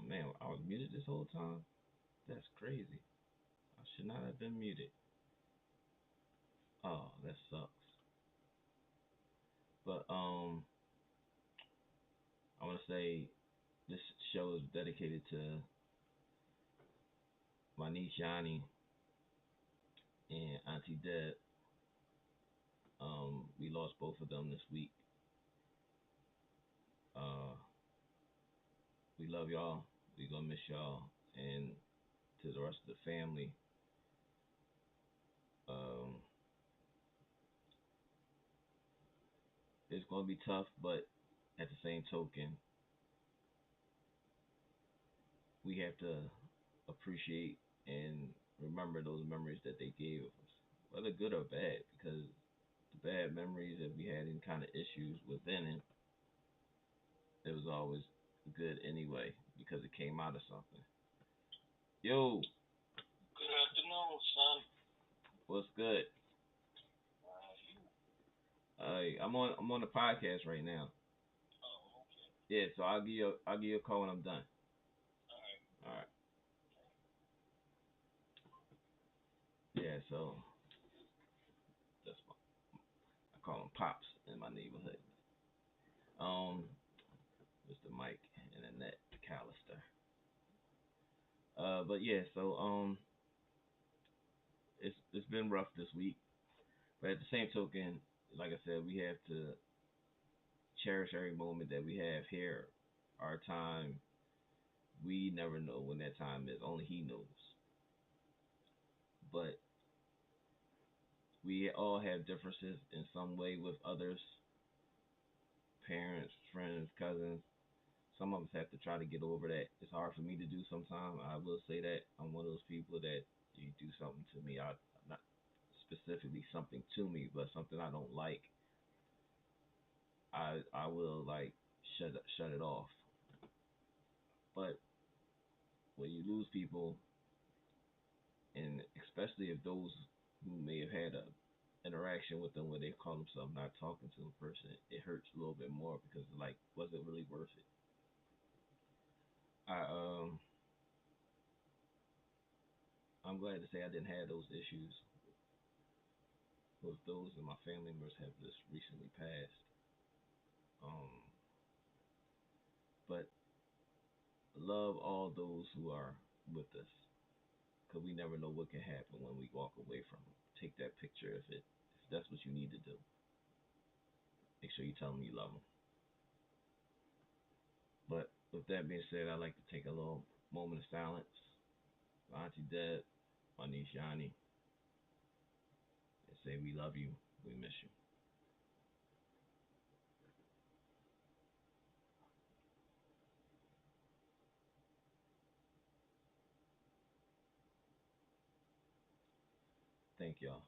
man, I was muted this whole time. That's crazy. I should not have been muted. Oh, that sucks. But I want to say this show is dedicated to my niece Yanni and Auntie Deb. We lost both of them this week. Uh, we love y'all. We gonna miss y'all, and to the rest of the family. Um, it's gonna be tough, but at the same token, we have to appreciate and remember those memories that they gave us, whether good or bad, because the bad memories that we had and kind of issues within it was always good anyway because it came out of something. Yo, Good afternoon, son. what's good? I'm on the podcast right now. Oh, okay. Yeah, so I'll give you a call when I'm done. All right. All right. Yeah, so that's my, I call them pops in my neighborhood. Um, Mr. Mike and Annette Callister. But yeah, so it's been rough this week, but at the same token, like I said, we have to cherish every moment that we have here. Our time, we never know when that time is. Only He knows. But we all have differences in some way with others, parents, friends, cousins. Some of us have to try to get over that. It's hard for me to do sometimes. I will say that I'm one of those people that you do something to me, I not specifically something to me, but something I don't like, I will like shut it off. But when you lose people, and especially if those who may have had a interaction with them where they call themselves not talking to a person, it hurts a little bit more because like, was it really worth it? I I'm glad to say I didn't have those issues with those of my family members have just recently passed. Um, but love all those who are with us because we never know what can happen when we walk away from them. Take that picture if that's what you need to do. Make sure you tell them you love them. But with that being said, I'd like to take a little moment of silence. My Auntie Deb, my niece Yanni, and say we love you. We miss you. Thank y'all.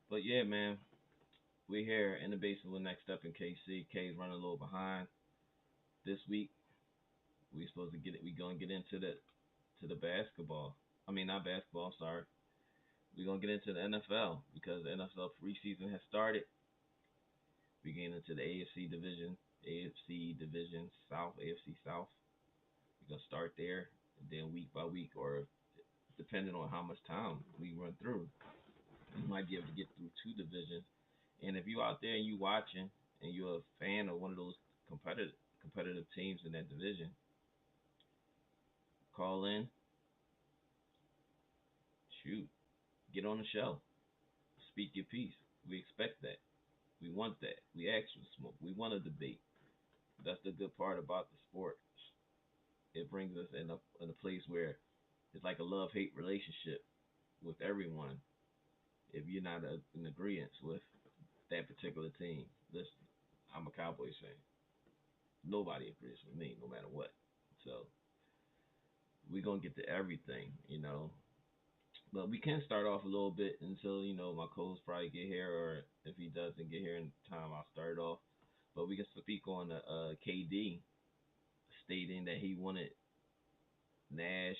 But yeah, man, we here in the basement with Next Up in KC. K's running a little behind this week. We supposed to get it. We gonna get into the basketball. I mean, not basketball. Sorry. We gonna get into the NFL because the NFL preseason has started. We get into the AFC division South, AFC South. We gonna start there, and then week by week, or depending on how much time we run through, we might be able to get through two divisions. And if you out there and you watching and you're a fan of one of those competitive teams in that division, call in, shoot, get on the show, speak your piece. We expect that. We want that. We ask for smoke. We want to debate. That's the good part about the sport. It brings us in a place where it's like a love hate relationship with everyone. If you're not in agreement with that particular team, listen, I'm a Cowboys fan. Nobody agrees with me, no matter what. So we're gonna get to everything, you know. But we can start off a little bit until my co-host probably get here, or if he doesn't get here in time, I'll start off. But we can speak on KD stating that he wanted Nash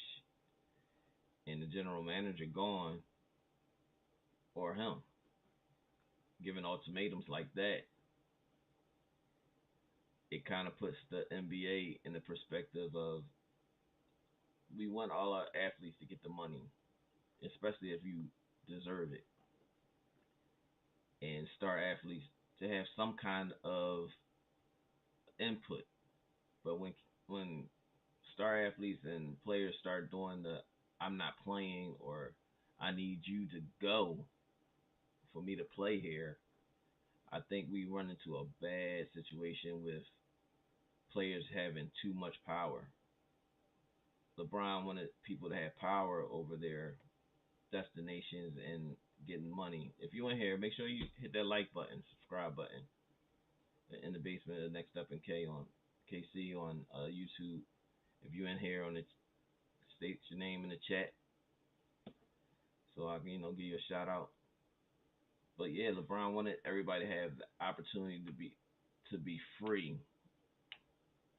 and the general manager gone or him. Giving ultimatums like that, it kind of puts the NBA in the perspective of we want all our athletes to get the money, especially if you deserve it, and star athletes to have some kind of input. But when star athletes and players start doing the "I'm not playing" or "I need you to go for me to play here," I think we run into a bad situation with players having too much power. LeBron wanted people to have power over their destinations and getting money. If you in here, make sure you hit that like button, subscribe button in the basement of Next Up in KC on YouTube. If you in here on it, state your name in the chat so I can give you a shout out. But yeah, LeBron wanted everybody to have the opportunity to be free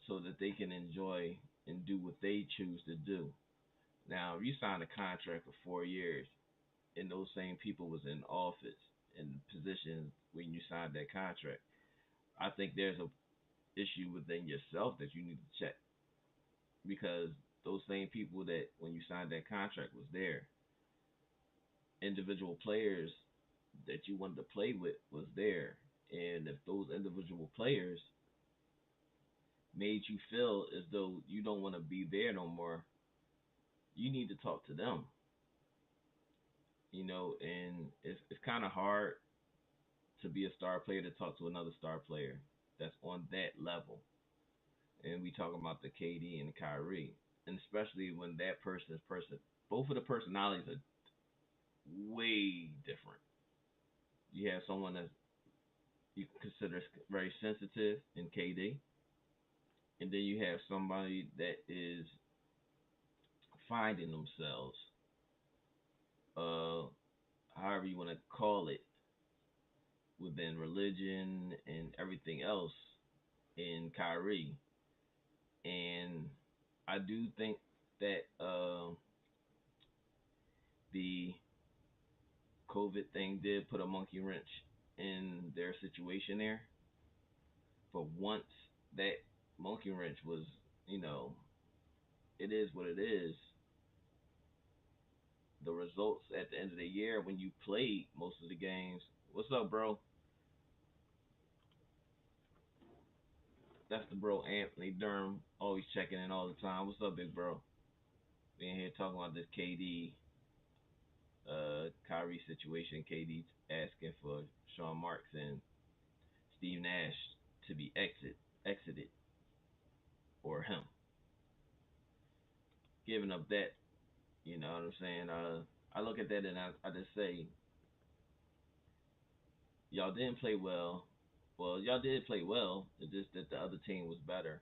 so that they can enjoy and do what they choose to do. Now, if you sign a contract for 4 years and those same people was in office and positions when you signed that contract, I think there's a issue within yourself that you need to check because those same people that when you signed that contract was there, individual players that you wanted to play with was there, and if those individual players made you feel as though you don't want to be there no more, you need to talk to them. And it's kind of hard to be a star player to talk to another star player that's on that level. And we talk about the KD and the Kyrie, and especially when that both of the personalities are way different. You have someone that you consider very sensitive in KD, and then you have somebody that is finding themselves, uh, however you want to call it, within religion and everything else in Kyrie. And I do think that the COVID thing did put a monkey wrench in their situation there. But once that monkey wrench was, you know, it is what it is. The results at the end of the year when you played most of the games. What's up, bro? That's the bro Anthony Durham, always checking in all the time. What's up, big bro? Being here talking about this KD, Kyrie situation. KD asking for Sean Marks and Steve Nash to be exited, or him giving up that. You know what I'm saying? I look at that and I just say, y'all didn't play well. Well, y'all did play well. It's just that the other team was better.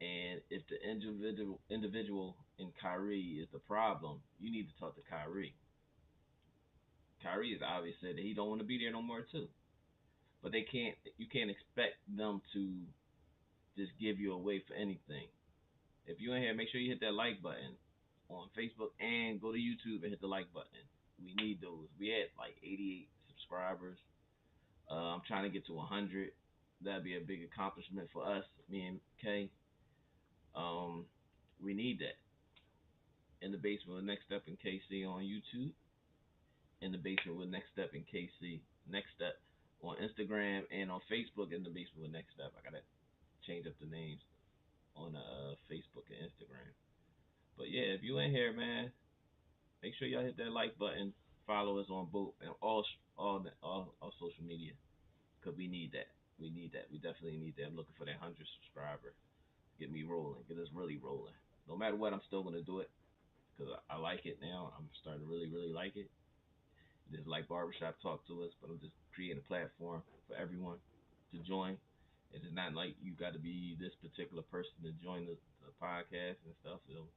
And if the individual in Kyrie is the problem, you need to talk to Kyrie. Kyrie is obvious said that he don't want to be there no more too. But they can't. You can't expect them to just give you away for anything. If you in here, make sure you hit that like button on Facebook and go to YouTube and hit the like button. We need those. We had like 88 subscribers. I'm trying to get to 100. That'd be a big accomplishment for us, me and Kay. Um, we need that. In the basement with Next Step in KC on YouTube. In the basement with Next Step in KC. Next Step on Instagram and on Facebook. In the basement with Next Step. I gotta change up the names on Facebook and Instagram. But yeah, if you in here, man, make sure y'all hit that like button. Follow us on both and all social media because we need that. We need that. We definitely need that. I'm looking for that 100 subscriber. Get me rolling. Get us really rolling. No matter what, I'm still gonna do it because I like it now. I'm starting to really like it. Just like barbershop talk to us, but I'm just creating a platform for everyone to join. It's not like you got to be this particular person to join the podcast and stuff. So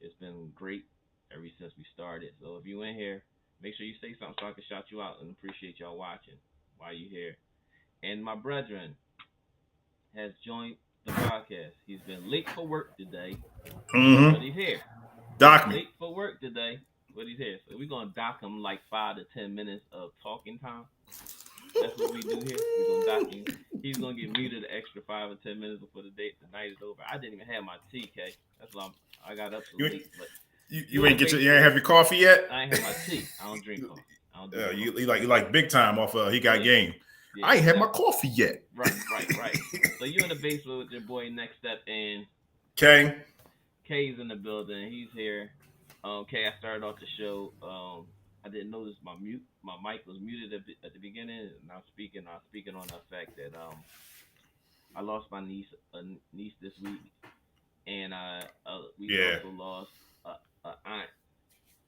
it's been great ever since we started. So if you in here, make sure you say something so I can shout you out and appreciate y'all watching while you here. And my brethren has joined the podcast. He's been late for work today, but Mm-hmm. he's here. He's Doc me. late for work today, but he's here. So we're gonna dock him like 5 to 10 minutes of talking time. That's what we do here. We're gonna dock him. He's gonna get muted an extra 5 or 10 minutes before the night is over. I didn't even have my tea, K. That's why I got up so You late. But you you in the ain't you ain't basement, have your coffee yet. I ain't have my tea. I don't drink coffee. I don't do no coffee. You like big time off he got Yeah, game. yeah, I ain't had my definitely. coffee yet. Right. So you in the basement with your boy Next Step, and Okay. K's in the building. He's here. K, I started off the show. I didn't notice my mic was muted at the beginning, and I was speaking on the fact that I lost my niece this week, and we Yeah. also lost a aunt.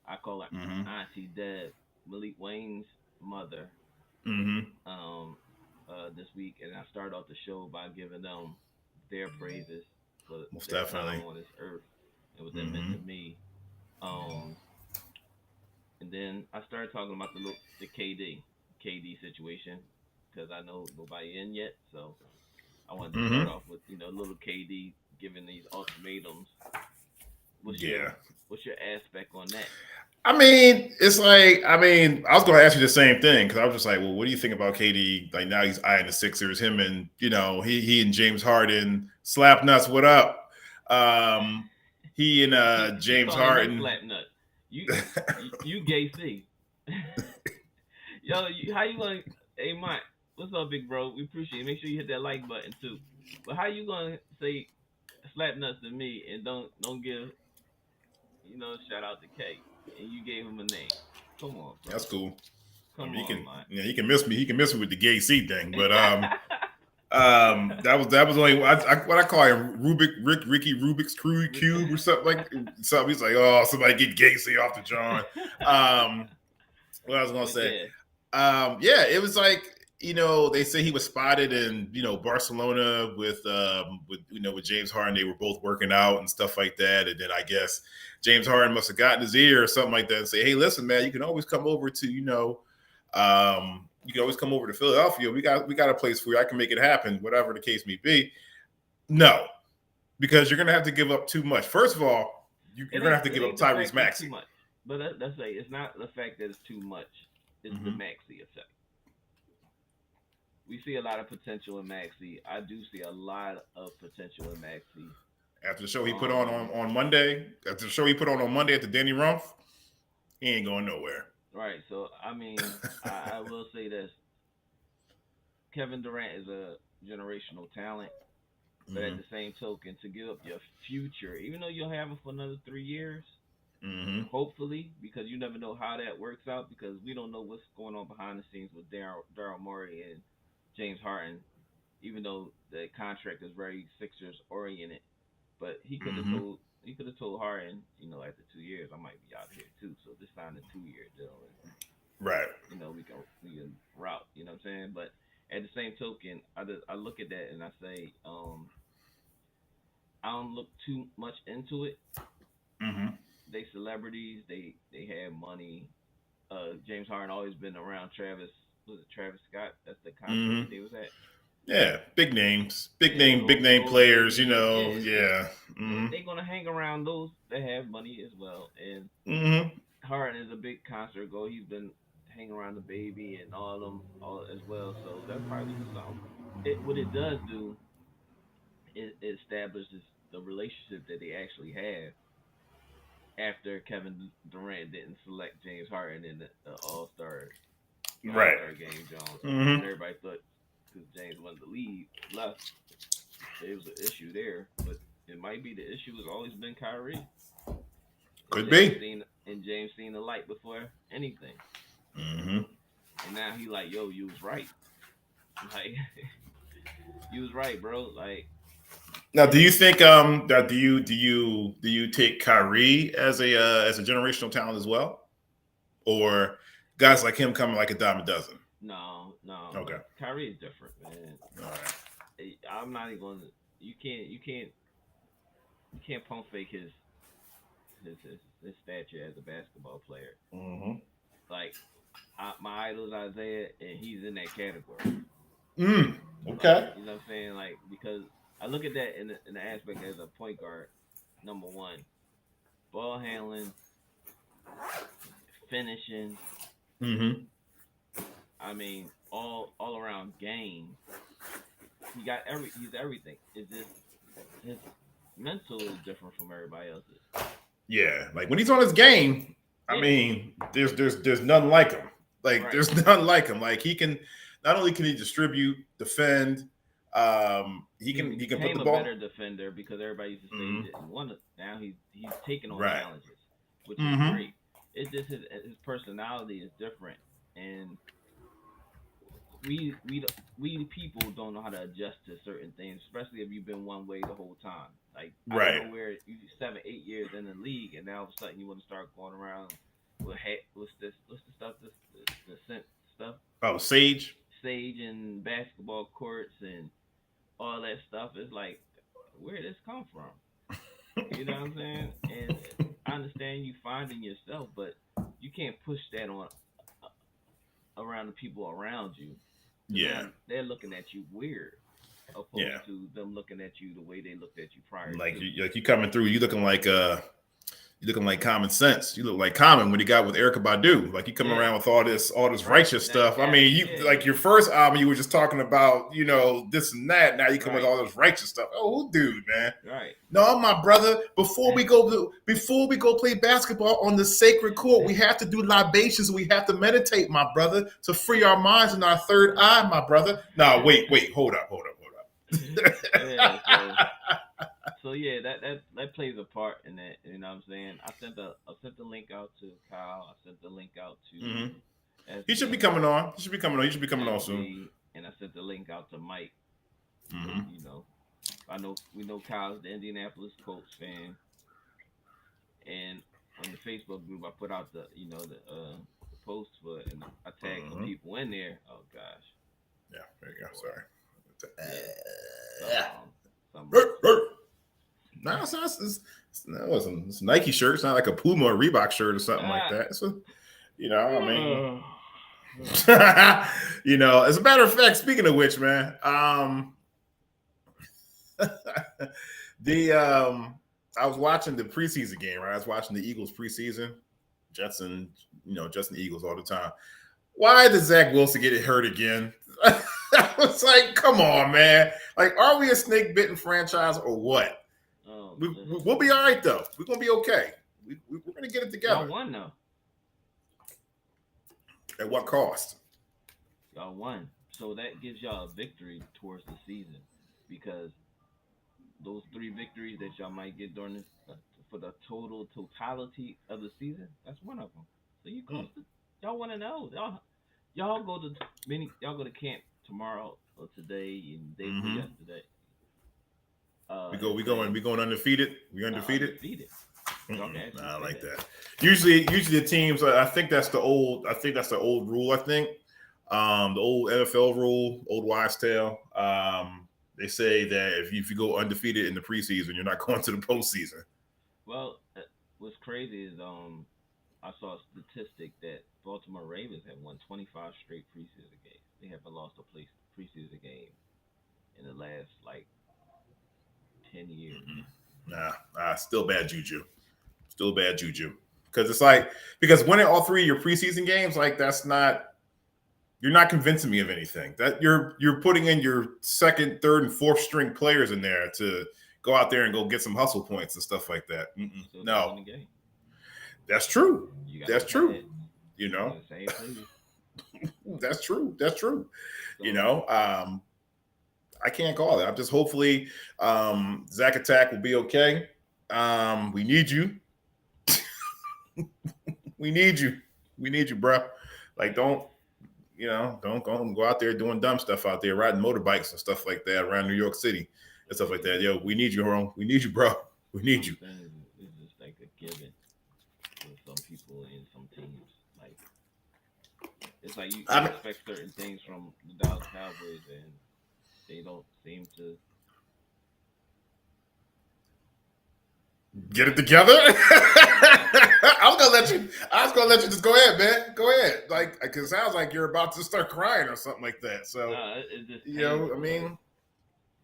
I call her Mm-hmm. Auntie Deb, Malik Wayne's mother. Mm-hmm. Um, this week, and I started off the show by giving them their praises for Most their time definitely. on this earth and what that meant Mm-hmm. to me. Um, and then I started talking about the KD situation because I know nobody in yet, so I wanted to start Mm-hmm. off with little KD giving these ultimatums. What's your Yeah. what's your aspect on that? I mean, it's like, I was going to ask you the same thing because I was just like, well, what do you think about KD? Like now he's eyeing the Sixers, him and, he and James Harden, slap nuts, what up? Um, he and He James calling him Harden. slap nut. You gay C. Yo, how you gonna? Hey, Mike, what's up, big bro? We appreciate it. Make sure you hit that like button too. But how you gonna say slap nuts to me and don't give shout out to K and you gave him a name? Come on, That's bro. cool. I Come mean, on, Mike. he can miss me. He can miss me with the gay C thing, but that was only what I call him Ricky Rubik's cube or something like something. He's like, oh, somebody get Gacy off the John. What I was gonna But say, yeah, yeah, it was like they say he was spotted in Barcelona with James Harden. They were both working out and stuff like that, and then I guess James Harden must have gotten his ear or something like that and say, hey, listen, man, you can always come over to you can always come over to Philadelphia. We got a place for you. I can make it happen, whatever the case may be. No, because you're gonna have to give up too much. First of all, you're gonna have to it give up ain't the Tyrese fact that it's too Maxey. much. But let's say it's not the fact that it's too much. It's the Mm-hmm. Maxi effect. We see a lot of potential in Maxi. I do see a lot of potential in Maxi. After the show he put Um, on Monday, after the show he put on Monday at the Denny Rumpf, he ain't going nowhere. right. So I mean, I will say this: Kevin Durant is a generational talent, but at Mm-hmm. the same token, to give up your future, even though you'll have it for another 3 years, Mm-hmm. hopefully, because you never know how that works out, because we don't know what's going on behind the scenes with Daryl Morey and James Harden, even though the contract is very Sixers oriented. But Mm-hmm. he could have told Harden, after 2 years I might be out here too. So just sign a 2 year deal, and Right. we can route. You know what I'm saying? But at the same token, I look at that and I say, I don't look too much into it. Mm-hmm. They celebrities, they have money. James Harden always been around Travis. Was it Travis Scott? That's the concert Mm-hmm. that they was at. Yeah, big names, Yeah, big name Lil players. Baby. Yeah, Yeah. Mm-hmm. they gonna hang around those that have money as well. And Mm-hmm. Harden is a big concert goer. He's been hanging around the baby and all of them all as well. So that's probably something. What it does do, it establishes the relationship that they actually have after Kevin Durant didn't select James Harden in the All Right. Star game, Jones, because Mm-hmm. everybody thought because James wanted to leave, left, there was an issue there. But it might be the issue has always been Kyrie and Could be. James seen the light before anything, Mm-hmm. and now he like, yo, you was right, like you was right, bro, like Now, do you and think that do you take Kyrie as a generational talent as well, or guys like him coming like a dime a dozen? no, Okay. Kyrie is different, man. All right. I'm not even going to. You can't pump fake his stature as a basketball player. Mm-hmm. Like my idol is Isaiah, and he's in that category. Mm. Like Okay. you know what I'm saying? Like because I look at that in the aspect as a point guard. Number one, ball handling, finishing. Mm-hmm. I mean, all around game. He's everything. It's just his mental is different from everybody else's. Yeah, like when he's on his game, I Yeah. mean, there's none like him. Like Right. there's none like him. Like he can not only can he distribute, defend, he can put became the a ball. better defender because everybody used to say he didn't want to. Now he's taking on Right. challenges, which is Mm-hmm. great. It's just his personality is different, and we people don't know how to adjust to certain things, especially if you've been one way the whole time. Like I don't Right. know where you 7, 8 years in the league, and now all of a sudden you want to start going around with what's the stuff the scent stuff Oh, Sage. sage and basketball courts and all that stuff. It's like where did this come from? You know what I'm saying? And I understand you finding yourself, but you can't push that on around the people around you. Yeah. Now they're looking at you weird, opposed Yeah. to them looking at you the way they looked at you prior Like to. you coming through, you looking like common sense. You look like Common when he got with Erica Badu. Like you come Yeah. around with all this Right. righteous stuff. I mean, you like your first album, you were just talking about, this and that. Now you come with Right. all this righteous stuff. Oh, dude, man. Right. No, my brother. Before we go play basketball on the sacred court, we have to do libations. We have to meditate, my brother, to free our minds and our third eye, my brother. No, wait, hold up. Yeah, so yeah, that plays a part in that. You know what I'm saying? I sent the link out to Kyle. I sent the link out to. Mm-hmm. He should be coming on. He should be coming on soon. And I sent the link out to Mike. Mm-hmm. We know Kyle's the Indianapolis Colts fan, and on the Facebook group I put out the post for it, and I tagged some people in there. Oh gosh. Yeah, there you go. Sorry. No, it's a Nike shirt. It's not like a Puma or Reebok shirt or something like that. It's as a matter of fact, speaking of which, man, I was watching the preseason game, right? I was watching the Eagles preseason. Jets and Eagles all the time. Why did Zach Wilson get hurt again? I was like, come on, man. Like, are we a snake bitten franchise or what? We'll be all right, though. We're going to be okay. We're going to get it together. Y'all won, though. At what cost? Y'all won. So that gives y'all a victory towards the season, because those 3 victories that y'all might get during for the totality of the season, that's one of them. So you close to, y'all want to know. Y'all go to camp tomorrow or today and day before yesterday. We going undefeated. We undefeated. Undefeated. I like that. Usually the teams. I think that's the old rule. I think the old NFL rule, old wives' tale. They say that if you go undefeated in the preseason, you're not going to the postseason. Well, what's crazy is I saw a statistic that Baltimore Ravens have won 25 straight preseason games. They haven't lost a preseason game in the last 10 years. Nah, still bad juju. Still bad juju. Because winning all 3 of your preseason games, you're not convincing me of anything. That you're putting in your second, third, and fourth string players in there to go out there and go get some hustle points and stuff like that. No, that's true. That's true. That's true. That's true. So, I can't call it. I'm just hopefully Zach Attack will be okay. We need you. We need you, bro. Like, don't go out there doing dumb stuff out there, riding motorbikes and stuff like that around New York City and stuff like that. Yo, we need you, Ron. We need you, bro. We need you. It's just like a given for some people and some teams. Like, it's like you expect certain things from the Dallas Cowboys, and they don't seem to get it together. I was gonna let you just go ahead, man. Go ahead. Like, cause it sounds like you're about to start crying or something like that. So it's just painful,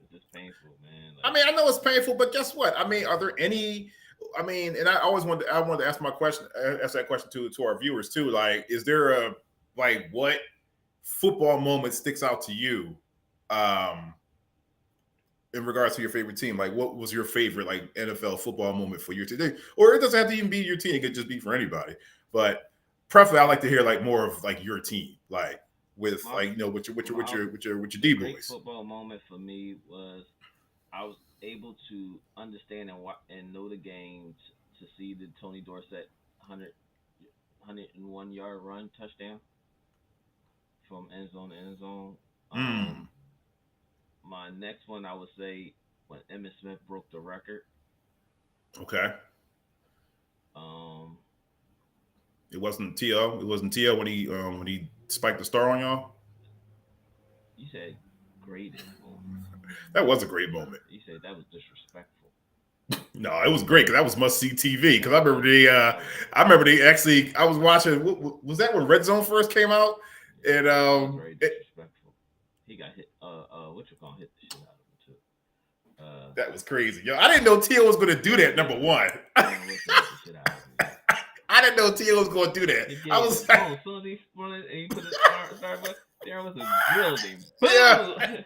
it's just painful, man. I know it's painful, but guess what? Are there any? And I wanted to ask that question to our viewers too. Like, is there what football moment sticks out to you? in regards to your favorite team, like what was your favorite like NFL football moment for your team? Or it doesn't have to even be your team; it could just be for anybody. But preferably, I like to hear like more of like your team, like with My like my with your the D great boys. football moment for me was I was able to understand and know the game to see the Tony Dorsett 101 yard run touchdown from end zone to end zone. Mm, My next one I would say when Emmitt Smith broke the record. okay, Um, it wasn't To. It wasn't To when he spiked the star on y'all. you said greatest moment. That was a great moment. You said that was disrespectful. No, it was great because that was must see TV. Because That was I remember they actually I was watching. Was that when Red Zone first came out? yeah, And that was very disrespectful. He got hit. What you gonna hit the shit out of him too? that was crazy. Yo, I didn't know Tio was going to do that. Number one, Darren Wilson hit the shit out of him. Yeah. I didn't know Tio was going to do that. He I gave was it. Oh, as soon as he spun it and he put his star, but Darren Wilson drilled him. yeah. Boom!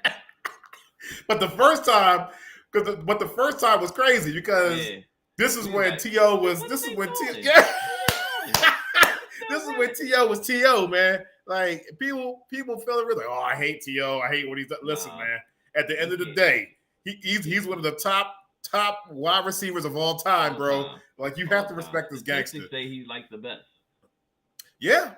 But the first time, but the first time was crazy because Yeah. this is We was when like, To was. what are This is they when Tio. doing? Yeah. What are they doing? This is No when way. To was To, man. Like people feel it really like, oh, I hate To. I hate what he's. Listen, Nah, man. At the he end of the can't. day, he's Yeah. one of the top wide receivers of all time, All bro. time. Like you have All to time. respect this gangster. Statistics say he's like the best. Yeah,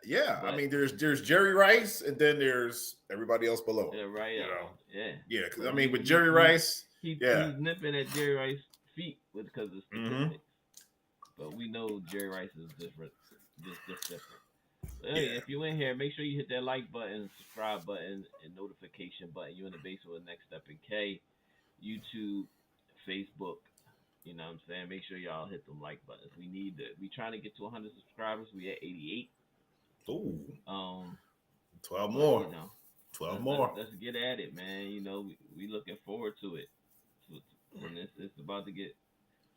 yeah. I But mean, there's Jerry Rice, and then there's everybody else below him. yeah, right. You know. Yeah. Yeah, because I But mean, with Jerry Rice, yeah. he's nipping at Jerry Rice's feet because of Mm-hmm. statistics. But we know Jerry Rice is different. Just different. So, hey, Yeah. if you in here, make sure you hit that like button, subscribe button, and notification button. You in the basement with Next Step in K, YouTube, Facebook. You know what I'm saying? Make sure y'all hit them like buttons. We need that. We trying to get to 100 subscribers. We at 88. Ooh, Um, 12 but more. you know, 12 more. let's get at it, man. You know, we looking forward to it. So, and it's about to get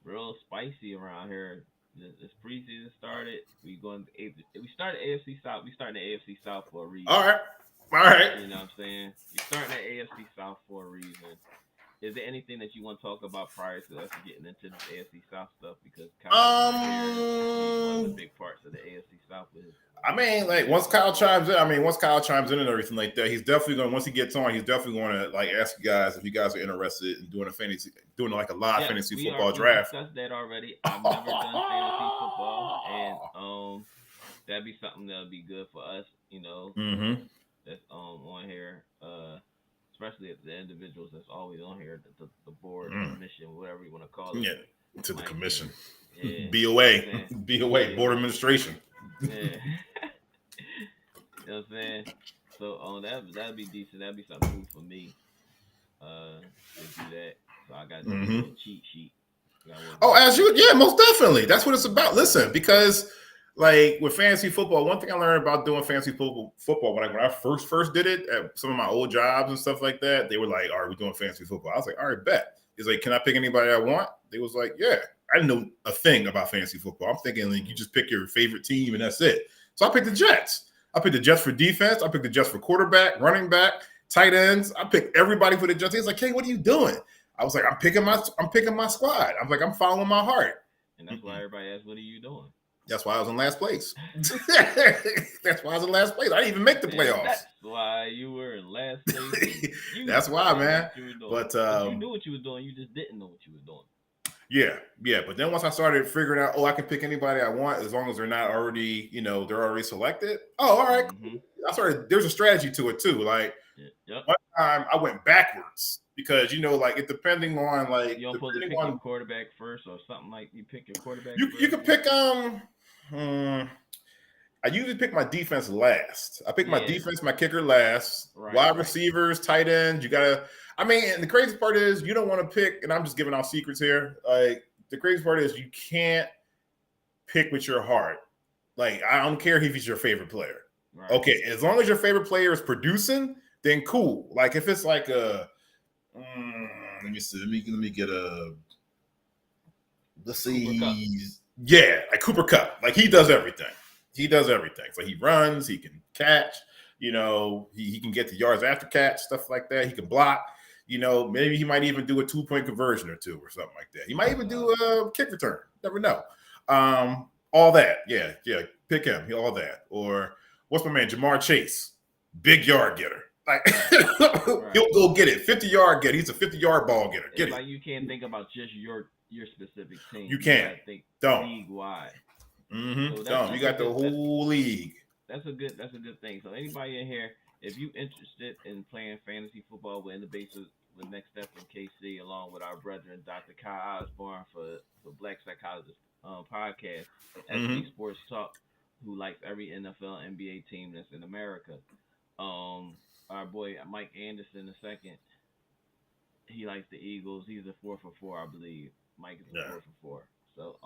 real spicy around here. This preseason started. We started AFC South. We started the AFC South for a reason. All right. All right. You know what I'm saying? We starting the AFC South for a reason. Is there anything that you want to talk about prior to us getting into this AFC South stuff? Because Kyle is one of the big parts of the AFC South. I mean, like once Kyle chimes in and everything like that, he's definitely going. Once he gets on, he's definitely going to like ask you guys if you guys are interested in doing like a live fantasy football draft. We discussed that already. I've never done fantasy football, and that'd be something that'll be good for us. You know, that's on here. Especially the individuals that's always on here, the board, commission, whatever you want to call it. Yeah, to the commission. Yeah. BOA, Yeah. board administration. Yeah. You know what I'm saying? So that'd be decent. That'd be something new for me. To do that. So I got a little cheat sheet. Oh, most definitely. That's what it's about. Listen, because like with fantasy football, one thing I learned about doing fantasy football when I first did it at some of my old jobs and stuff like that, they were like, "All right, we're doing fantasy football." I was like, "All right, bet." He's like, "Can I pick anybody I want?" They was like, "Yeah." I didn't know a thing about fantasy football. I'm thinking like you just pick your favorite team and that's it. So I picked the Jets. I picked the Jets for defense. I picked the Jets for quarterback, running back, tight ends. I picked everybody for the Jets. He's like, "Hey, what are you doing?" I was like, I'm picking my squad. I'm like, I'm following my heart. And that's why everybody asks, "What are you doing?" That's why I was in last place. That's why I was in last place. I didn't even make the playoffs. That's why you were in last place. That's why, man. But you knew what you were doing. You just didn't know what you were doing. Yeah. But then once I started figuring out, I can pick anybody I want as long as they're not already, they're already selected. Oh, all right. Mm-hmm. There's a strategy to it too. Like one time I went backwards because like it depending on like you don't supposed to pick your quarterback first or something like you pick your quarterback. You can pick I usually pick my defense last. I pick my defense, my kicker last. Right, wide receivers, tight ends. You gotta. I mean, and the crazy part is you don't want to pick. And I'm just giving out secrets here. Like the crazy part is you can't pick with your heart. Like I don't care if he's your favorite player. Right. Okay, as long as your favorite player is producing, then cool. Like if it's like a, let me see. Let me get a. Let's see. Yeah, like Cooper Kupp. Like he does everything. So he runs, he can catch, he can get the yards after catch, stuff like that. He can block. Maybe he might even do a 2-point conversion or two or something like that. He might even do a kick return. Never know. All that. Yeah. Pick him. All that. Or what's my man, Jamar Chase? Big yard getter. Like he'll go get it. 50-yard getter. He's a 50-yard ball getter. Get it's it. like you can't think about just your specific team. You can't. Think Don't. league wide. Mm-hmm. So don't. You got the whole league. That's a good thing. So anybody in here, if you interested in playing fantasy football, we're in the basis with Next Step in KC, along with our brethren, Dr. Kyle Osborne for Black Psychologist podcast, SB Sports Talk, who likes every NFL, NBA team that's in America. Our boy Mike Anderson II, he likes the Eagles. He's a 4 for 4, I believe. Mike is a 4 for 4. So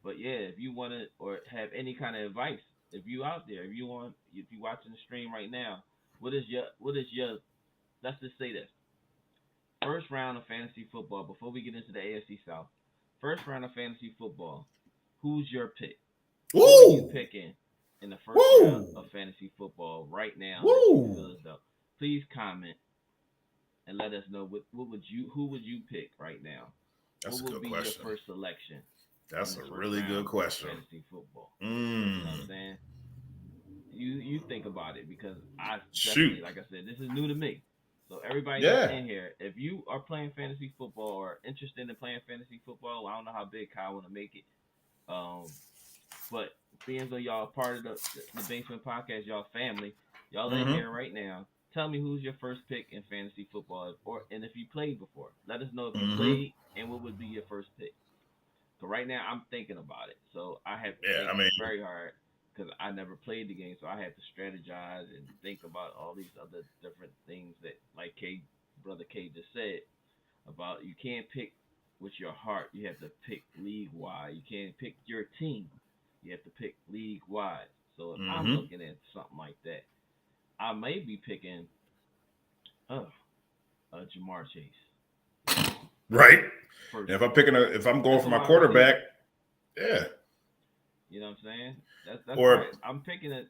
but yeah, if you want to or have any kind of advice, if you out there, if you watching the stream right now, what is your let's just say this. First round of fantasy football, before we get into the AFC South, first round of fantasy football, who's your pick? Who are you picking in the first round of fantasy football right now? Please comment and let us know who would you pick right now? That's what a would good be question. your first selection? That's a really good question. Fantasy football. You know what I'm saying? You think about it, because I definitely, like I said, this is new to me. So everybody that's in here, if you are playing fantasy football or interested in playing fantasy football, I don't know how big Kyle want to make it. But being though y'all part of the Basement Podcast, y'all family, y'all in here right now. Tell me who's your first pick in fantasy football, and if you played before. Let us know if you played and what would be your first pick. So right now I'm thinking about it. So I have to think very hard, because I never played the game, so I have to strategize and think about all these other different things that, like Brother K just said, about you can't pick with your heart. You have to pick league-wide. You can't pick your team. You have to pick league-wide. So if I'm looking at something like that, I may be picking Jamar Chase. Right. If I'm going for my quarterback, yeah. You know what I'm saying? That's right. I'm picking a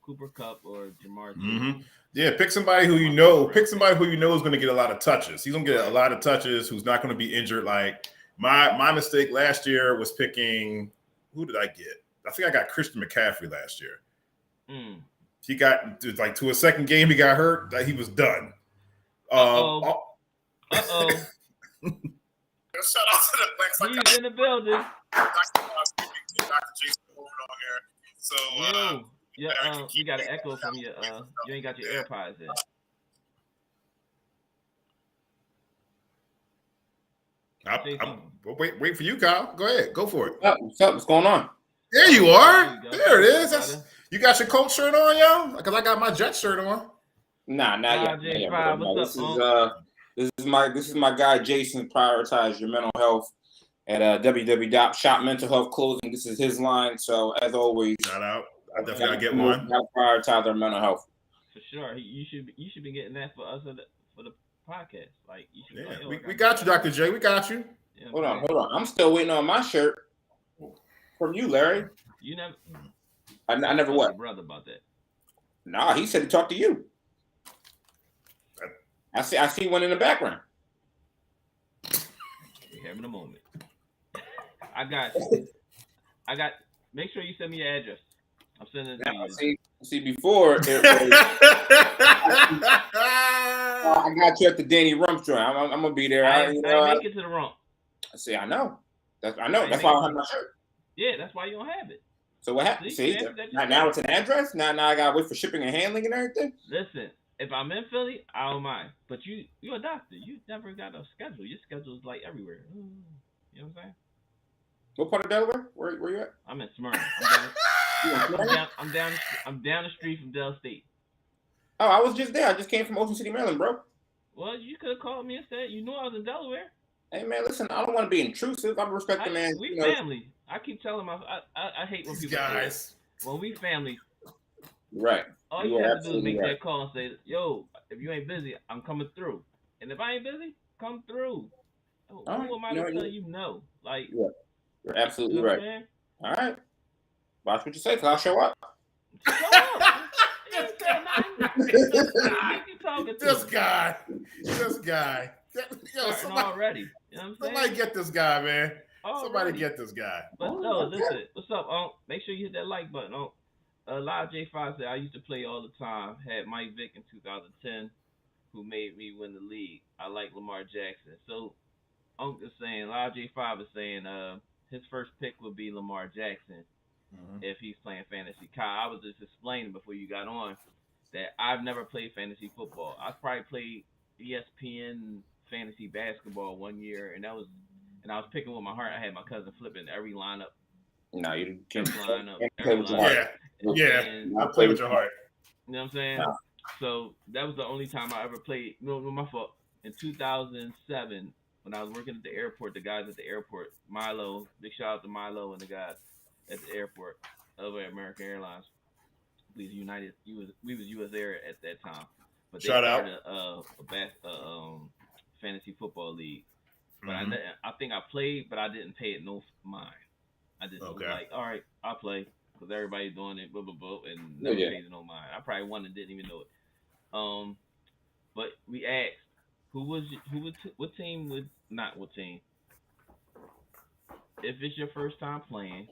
Cooper Kupp or Jamar Chase. Yeah, pick somebody who you know. Pick somebody who you know is going to get a lot of touches. He's going to get a lot of touches. Who's not going to be injured. Like my mistake last year was picking. Who did I get? I think I got Christian McCaffrey last year. He got to a second game. He got hurt. He was done. Uh-oh. Shout out to the Black Psychologist. He's in the building. Dr. Jason over on here. So you got an echo from your you ain't got your AirPods in. I'm wait for you, Kyle. Go ahead. Go for it. What's up? What's going on? There you are. There it is. You got your Colts shirt on, yo? Because I got my Jets shirt on. Nah, not yet. This is my guy Jason. Prioritize your mental health at www.shopmentalhealthclothing. This is his line. So as always, shout out. I definitely gotta get one. Prioritize our mental health. For sure, you should be getting that for us for the podcast. Like you should. Yeah, we got you, Dr. J. We got you. Hold on. I'm still waiting on my shirt from you, Larry. You never. I never what? Your brother about that. Nah, he said to talk to you. I see one in the background. We're having a moment. I got. Make sure you send me your address. I'm sending it to you. See before. I got you at the Danny Rump joint. I'm gonna be there. I make it to the Rump. See, I know. That's why I don't have my shirt. Yeah, that's why you don't have it. So what happened? See, now it's an address. Now I gotta wait for shipping and handling and everything. Listen, if I'm in Philly, I don't mind. But you're a doctor. You never got a schedule. Your schedule is like everywhere. You know what I'm saying? What part of Delaware? Where you at? I'm in Smyrna. I'm down the street from Del State. Oh, I was just there. I just came from Ocean City, Maryland, bro. Well, you could have called me and said you knew I was in Delaware. Hey man, listen, I don't want to be intrusive. I respect the man. We family. I keep telling I hate when people guys. When we family. Right. All you have to do is make that call and say, "Yo, if you ain't busy, I'm coming through." And if I ain't busy, come through. Who am I to tell you no? Like, yeah. You're absolutely right. Man? All right. Watch what you say, because I'll show up. Show up. You ain't saying nothing. You talking to? This guy. Yo, already. You know what I'm saying? Somebody get this guy, man. Already. Somebody get this guy. But no, listen. What's up, Make sure you hit that like button, Live J5 said I used to play all the time. Had Mike Vick in 2010, who made me win the league. I like Lamar Jackson. So is saying Live J5 is saying his first pick would be Lamar Jackson if he's playing fantasy. Kyle, I was just explaining before you got on that I've never played fantasy football. I probably played ESPN fantasy basketball one year, and I was picking with my heart. I had my cousin flipping every lineup. No, you can't play with your heart. Yeah, I play with your heart. You know what I'm saying? No. So that was the only time I ever played. No, my fault. In 2007, when I was working at the airport, the guys at the airport, Milo, big shout out to Milo and the guys at the airport over at American Airlines. We was US Air at that time. But they started a fantasy football league. But I think I played, but I didn't pay it no mind. I just was like, all right, I'll play because everybody's doing it, blah blah blah, and never paid it no mind. I probably won and didn't even know it. But we asked, what team? If it's your first time playing,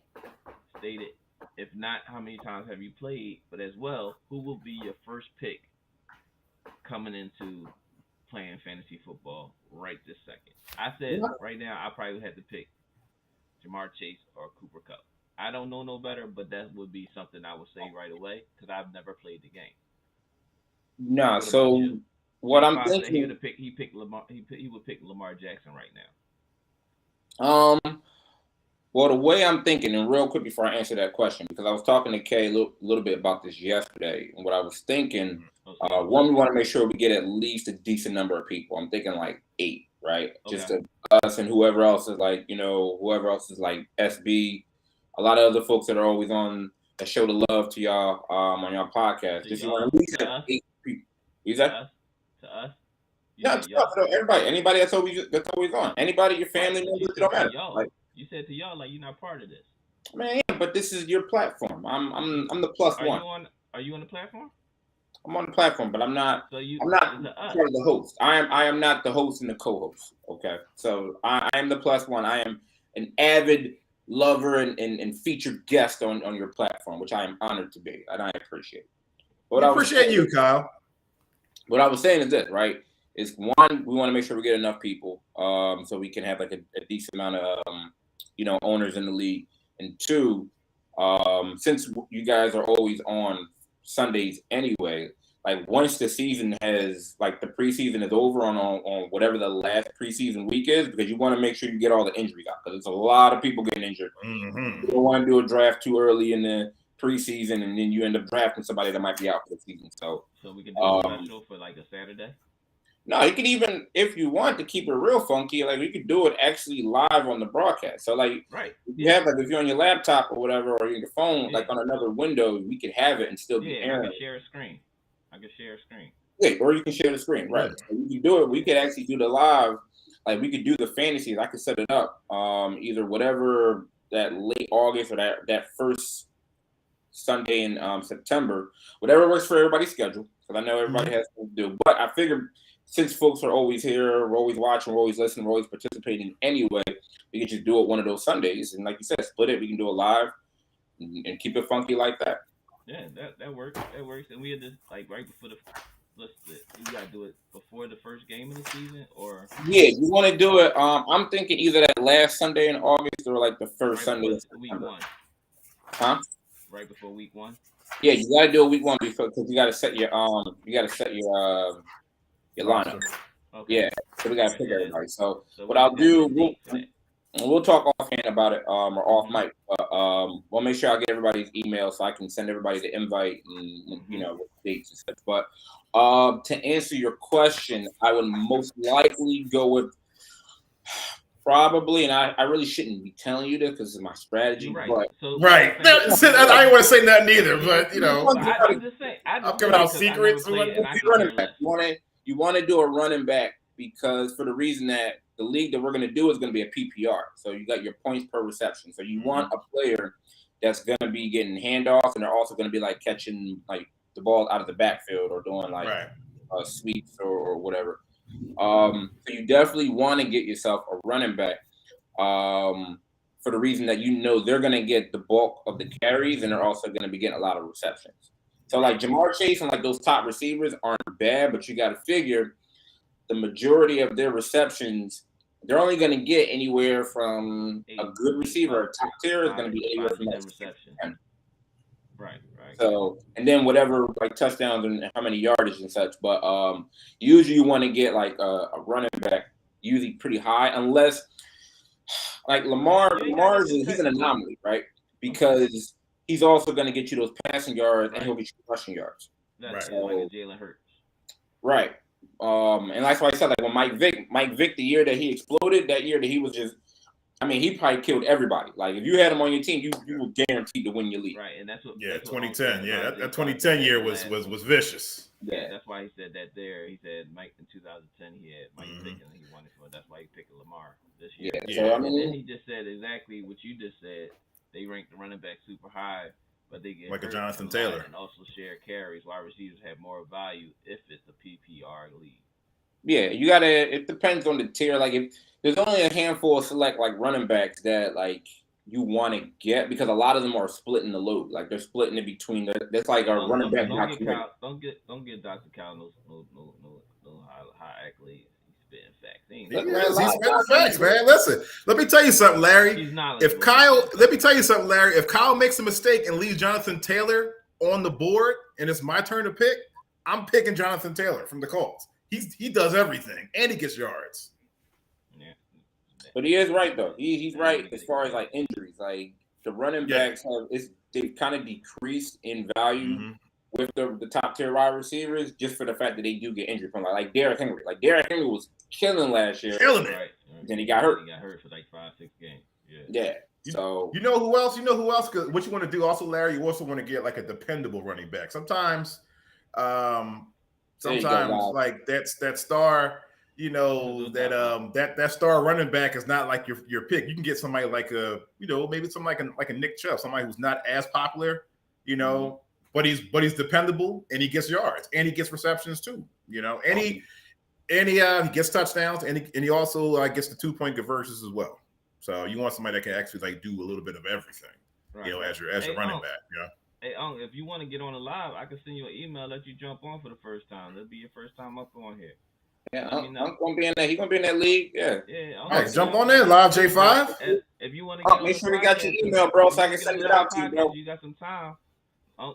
state it. If not, how many times have you played? But as well, who will be your first pick coming into playing fantasy football right this second? I said right now I probably had to pick Jamar Chase or Cooper Kupp. I don't know no better, but that would be something I would say right away because I've never played the game. Nah, so what I'm thinking, he would pick Lamar. He would pick Lamar Jackson right now. Well, the way I'm thinking, and real quick before I answer that question, because I was talking to Kay a little bit about this yesterday, and what I was thinking, one, we want to make sure we get at least a decent number of people. I'm thinking like 8, right? Okay. Just us and whoever else is like, whoever else is like SB, a lot of other folks that are always on that show the love to y'all on y'all podcast. Just you want at least 8 people. Is that? To us? No, everybody. Anybody that's always on. Anybody, your family members, it don't matter. Like, you said to y'all like you're not part of this. Man, yeah, but this is your platform. I'm the plus one. Are you on the platform? I'm on the platform, but I'm not. I'm not part of the host. I am not the host and the co-host. Okay, so I am the plus one. I am an avid lover and featured guest on your platform, which I am honored to be, and I appreciate it. I appreciate you, Kyle. What I was saying is this, right? Is one, we want to make sure we get enough people, so we can have like a decent amount of owners in the league. And two, since you guys are always on Sundays anyway, like once the season has, like the preseason is over on whatever the last preseason week is, because you want to make sure you get all the injuries out, because there's a lot of people getting injured. You don't want to do a draft too early in the preseason, and then you end up drafting somebody that might be out for the season. So we can do a special for like a Saturday? No, you can even, if you want to keep it real funky, like we could do it actually live on the broadcast. So like, if you have like, if you're on your laptop or whatever, or your phone, like on another window, we could have it and still be airing. I can share a screen. Yeah, or you can share the screen, right? So you can do it. We could actually do the live, like we could do the fantasies. I could set it up, either whatever that late August or that first Sunday in September, whatever works for everybody's schedule. Because I know everybody has to do. But I figured, since folks are always here, we're always watching, we're always listening, we're always participating anyway, we can just do it one of those Sundays. And like you said, split it. We can do it live and keep it funky like that. Yeah, that works. That works. And we had this like right before you gotta do it before the first game of the season, or you want to do it. I'm thinking either that last Sunday in August or like the first Sunday in week 1. Huh? Right before week 1. Yeah, you gotta do it week 1 because you gotta set your lineup. Okay. Yeah, so we gotta pick everybody. So what I'll do, we'll talk offhand about it, or off mic. We'll make sure I get everybody's email so I can send everybody the invite and with dates and stuff. But to answer your question, I would most likely go with probably, and I really shouldn't be telling you this because it's my strategy. Right. But, I didn't want to say nothing either, but I'm just saying. I'm coming out secrets. You want to do a running back because for the reason that the league that we're going to do is going to be a PPR. So you got your points per reception. So you want a player that's going to be getting handoffs, and they're also going to be like catching like the ball out of the backfield or doing like Right. sweeps or whatever. So you definitely want to get yourself a running back for the reason that they're going to get the bulk of the carries and they're also going to be getting a lot of receptions. So like Jamar Chase and like those top receivers aren't bad, but you got to figure the majority of their receptions, they're only going to get anywhere from a good receiver, a top tier is going to be anywhere from that reception. Right. So, and then whatever like touchdowns and how many yardage and such. But usually you want to get like a running back usually pretty high, unless like he's an anomaly, right? Because he's also going to get you those passing yards and he'll get you rushing yards. That's like a Jalen Hurts. Right. And that's why I said like when Mike Vick, the year that he exploded, that year that he was just, I mean, he probably killed everybody. Like if you had him on your team, you were guaranteed to win your league. Right, and that's what. Yeah, that's 2010. Yeah, that 2010 year was vicious. Yeah, that's why he said that there. He said Mike in 2010 he had Mike Vick and he wanted for. That's why he picked Lamar this year. Yeah. So I mean, and then he just said exactly what you just said. They ranked the running back super high, but they get like a Jonathan a Taylor and also share carries. Wide receivers have more value if it's a PPR league. Yeah, you gotta. It depends on the tier. Like if there's only a handful of select like running backs that like you want to get because a lot of them are splitting the load. Like they're splitting it between. That's like a running back. Don't get Dr. Kyle no high accolades. He's spitting facts. He's spitting facts, man. Listen, let me tell you something, Larry. Let me tell you something, Larry. If Kyle makes a mistake and leaves Jonathan Taylor on the board and it's my turn to pick, I'm picking Jonathan Taylor from the Colts. He does everything and he gets yards. Yeah. But he is right though. He's right as far as like injuries. Like the running backs they've kind of decreased in value with the top tier wide receivers just for the fact that they do get injured from like Derrick Henry. Like Derrick Henry was killing last year. Killing it. Right. Then he got hurt. He got hurt for like 5-6 games. Yeah. So you know who else? What you want to do also, Larry? You also want to get like a dependable running back. Sometimes like that star, that star running back is not like your pick. You can get somebody like maybe something like a Nick Chubb, somebody who's not as popular, but he's dependable and he gets yards and he gets receptions too, and he gets touchdowns and he also gets the 2-point conversions as well. So you want somebody that can actually like do a little bit of everything, as your running back, Hey, if you want to get on the live, I can send you an email, let you jump on for the first time. That'll be your first time up on here. Yeah, I'm gonna be in that. He's gonna be in that league. Yeah. All right, jump on in, live J5. If you want to make sure we got your email, bro, so I can send it out to you, bro. You got some time.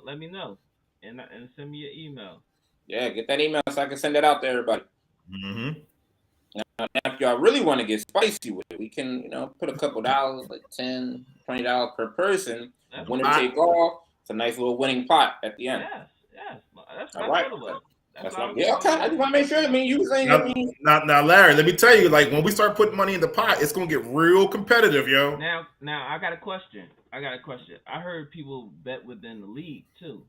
Let me know and send me your email. Yeah, get that email so I can send it out to everybody. Now, if y'all really want to get spicy with it, we can, put a couple dollars, like $10, $20 per person. When it take off. It's a nice little winning pot at the end. Yes. That's all right. Okay. I just want to make sure. I mean, you saying now, Larry, let me tell you, like when we start putting money in the pot, it's gonna get real competitive, yo. Now, I got a question. I heard people bet within the league too.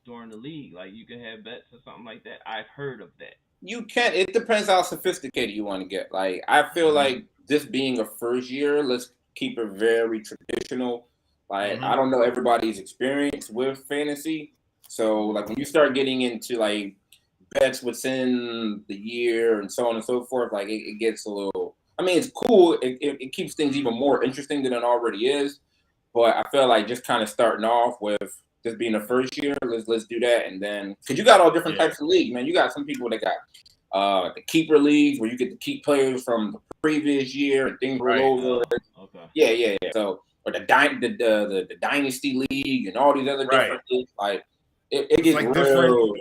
During the league, like you can have bets or something like that. I've heard of that. You can. It depends how sophisticated you want to get. Like I feel like this being a first year, let's keep it very traditional. Like I don't know everybody's experience with fantasy, so like when you start getting into like bets within the year and so on and so forth, like it gets a little. I mean, it's cool. It keeps things even more interesting than it already is. But I feel like just kind of starting off with just being the first year, let's do that, and then because you got all different types of leagues, man. You got some people that got the keeper leagues where you get to keep players from the previous year and things roll over. Okay. Yeah. So. Or the Dynasty League and all these other different leagues, like it gets like real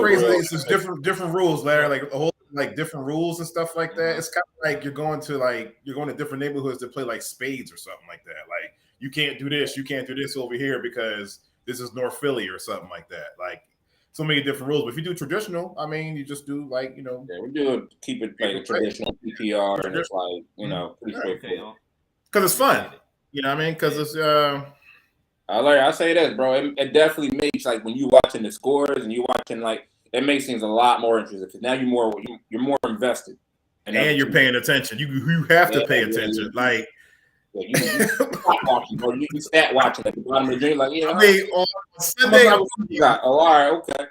crazy. It's just different rules, Larry. Like a whole like different rules and stuff like that. It's kind of like you're going to different neighborhoods to play like spades or something like that. Like you can't do this over here because this is North Philly or something like that. Like so many different rules. But if you do traditional, I mean, you just do like Yeah, we do keep it like a traditional PPR, and it's like pretty straightforward because it's fun. You know what I mean? Because it's I'll say this, bro. It definitely makes like when you watching the scores and you watching like it makes things a lot more interesting because now you're more invested. And you're paying attention. You have to pay attention. Like Yeah, you stop watching, bro. You stat watching at the bottom of the dream, like, yeah. I mean, on Sunday, all right, okay.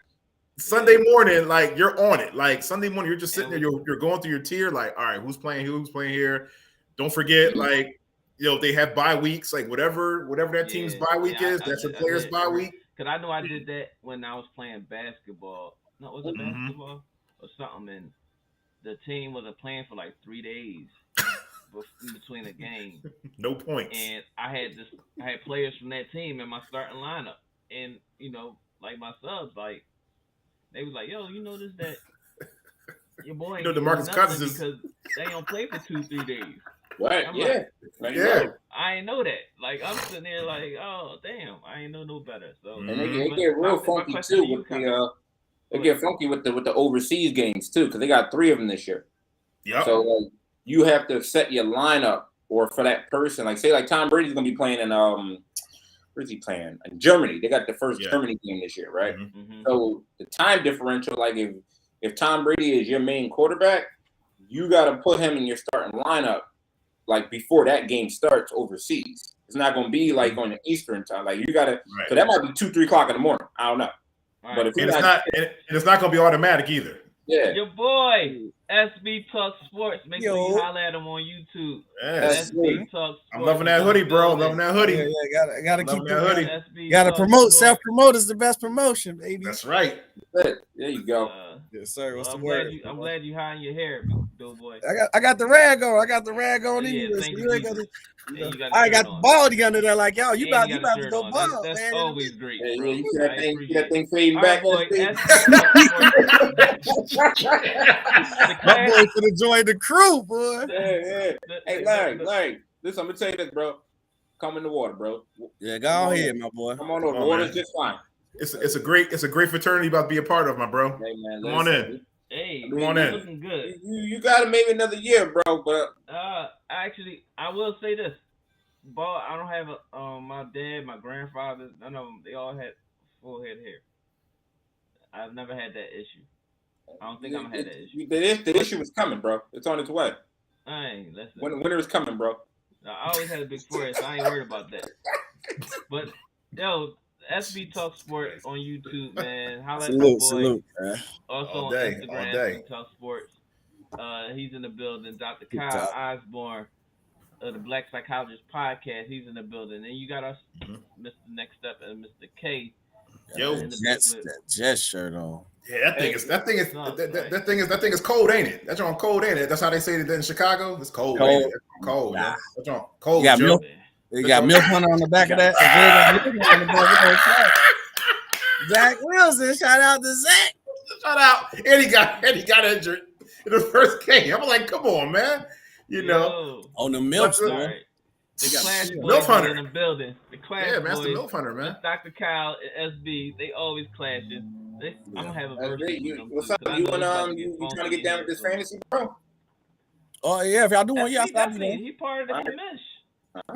Sunday morning, like you're on it. Like Sunday morning, you're just sitting there, you're going through your tier, like, all right, who's playing here? Don't forget, like, they have bye weeks, like whatever that team's bye week is, that's a player's bye week. Because I know I did that when I was playing basketball. No, was it basketball or something? And the team wasn't playing for like 3 days in between a game. No points. And I had players from that team in my starting lineup, and like my subs, like they was like, "Yo, you notice that your boy ain't DeMarcus Cousins because they don't play for 2-3 days." Right? I'm yeah. Like, yeah. I ain't know that. Like I'm sitting there, like, oh damn, I ain't know no better. So and they get real funky too with the they get funky with the overseas games too, because they got 3 of them this year. Yeah. So like you have to set your lineup or for that person. Like say like Tom Brady's gonna be playing in where's he playing? In Germany. They got the first Germany game this year, right? Mm-hmm. So the time differential, like if Tom Brady is your main quarterback, you gotta put him in your starting lineup like before that game starts overseas. It's not gonna be like on the Eastern time. Like you gotta so that might be 2-3 o'clock in the morning. I don't know. Right. But if it's not gonna be automatic either. Yeah. Your boy SB Talk Sports. Make sure you holler at him on YouTube. Yes. SB Talk Sports. I'm loving that hoodie, bro. Loving that hoodie. Yeah, gotta keep that hoodie. SB gotta Talk promote. Sports. Self-promote is the best promotion, baby. That's right. There you go. Yes, sir. What's the I'm word? glad you hiding your hair, Bill Boy. I got the rag on. I got the rag on Yeah, anyway. thank So you, ain't gotta, I got the baldy under there like, yo, you about got to go bald, That's man. always great. Yeah, Bro. you see that thing fading All back. right, boy. My boy finna join the crew, boy. Yeah. Hey, Larry, listen, I'm gonna tell you this, bro. Come in the water, bro. Yeah, go ahead, my boy. Come on over. The water's just fine. It's a great fraternity about to be a part of, my bro. Hey, man, come on in. Hey, come on in. Looking good. You got to maybe another year, bro. But actually, I will say this. Ball, I don't have my dad, my grandfather, none of them. They all had full head of hair. I've never had that issue. I don't think I'm gonna have that issue. The issue is coming, bro. It's on its way. I ain't listen. Winter is coming, bro. I always had a big forehead, so I ain't worried about that. But yo, SB Talk Sport on YouTube, man. Holla at my boy. Salute, man. Also all on day, Instagram, all day. SB Talk Sports. He's in the building. Dr. Kyle Osborne, the Black Psychologist Podcast. He's in the building. And you got us, Mr. Next Step and Mr. K. Yo, that Jets shirt on. Yeah, that thing is cold, ain't it? That's on cold, ain't it? That's how they say it in Chicago. It's cold. Cold. Nah. Yeah. That's on cold. You got Milk Hunter on the back of that. Zach Wilson, shout out to Zach. Shout out. And he got injured in the first game. I'm like, come on, man. You know. On the Milk. Right. The Clash Milk Hunter in the building. The Clash man, that's boys, the Milk Hunter, man. Dr. Kyle and SB, they always clashing. I'm gonna have a verse. What's up? You trying to get down with this fantasy, bro? Oh yeah, if y'all doing, I'll be there. He part of the commish.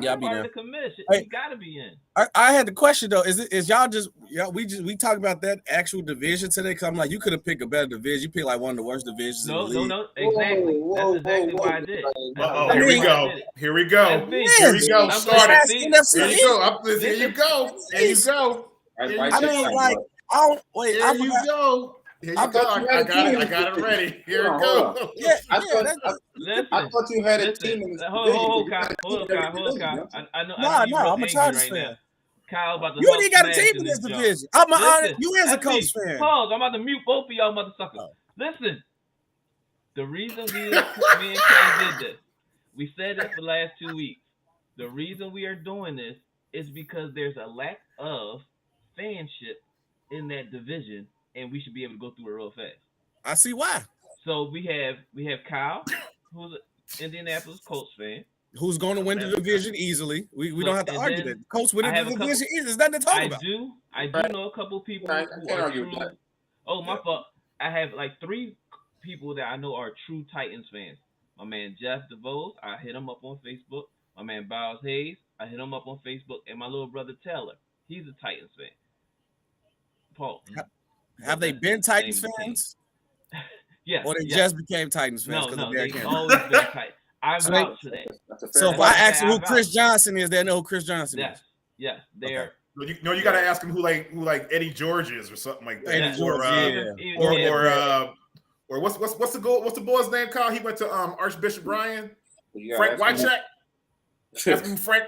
Yeah, I'll be there. The commission. Hey, he gotta be in. I had the question though. Is y'all just we talk about that actual division today? Because I'm like, you could have picked a better division. You picked like one of the worst divisions. No, in the league. no, exactly. That's exactly why I did. Here we go. Here we go. Here we go. Started. Here you go. Here you go. Here you go. I mean, like, I don't wait. Here you go. Here you go. I got it ready. Here we go. Yeah, I thought you had a team in this Hold on, Kyle. I know. No, I'm a Chargers fan. Kyle about to you ain't got a team in this division. I'm honest. You as a Colts fan. Pause. I'm about to mute both of y'all motherfuckers. Listen. The reason me and Kay did this, we said it for the last 2 weeks. The reason we are doing this is because there's a lack of fanship in that division, and we should be able to go through it real fast. I see why. So we have Kyle, who's an Indianapolis Colts fan. Who's going to win the division easily? We don't have to argue that. Colts winning the division easy. There's nothing to talk about. I do know a couple people who are true. Oh, my fault. I have like 3 people that I know are true Titans fans. My man Jeff DeVos, I hit him up on Facebook. My man Biles Hayes, I hit him up on Facebook. And my little brother Taylor, he's a Titans fan. Paul. Have they been Titans fans? Yeah. Or they just became Titans fans? No, they've always been Titans. I vouch for that. That's a fair So if point. I ask Say you I who Chris vouch. Johnson is, they know who Chris Johnson Yes, is. yes, they're No, you got to ask him who Eddie George is or something like that. Eddie George, yeah. Or what's the boy's name, Kyle? He went to Archbishop Bryan. You Frank gotta ask him Wycheck. Ask him Frank.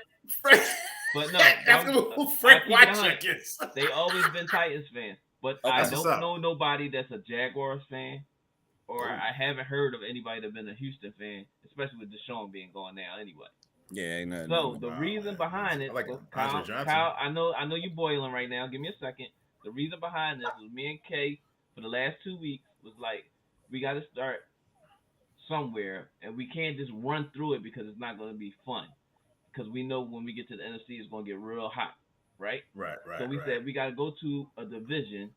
But no, ask him who Frank Wycheck is. They always been Titans fans, but Okay. I That's what's don't up. know nobody that's a Jaguars fan, or I haven't heard of anybody that's been a Houston fan, especially with Deshaun being gone now. Anyway, Yeah, ain't nothing. so the reason behind it, I like Kyle, Andre Johnson. Kyle, I know you're boiling right now. Give me a second. The reason behind this was me and Kay for the last 2 weeks was like, we got to start somewhere, and we can't just run through it because it's not going to be fun. Because we know when we get to the NFC, it's going to get real hot, right? Right. So we said we got to go to a division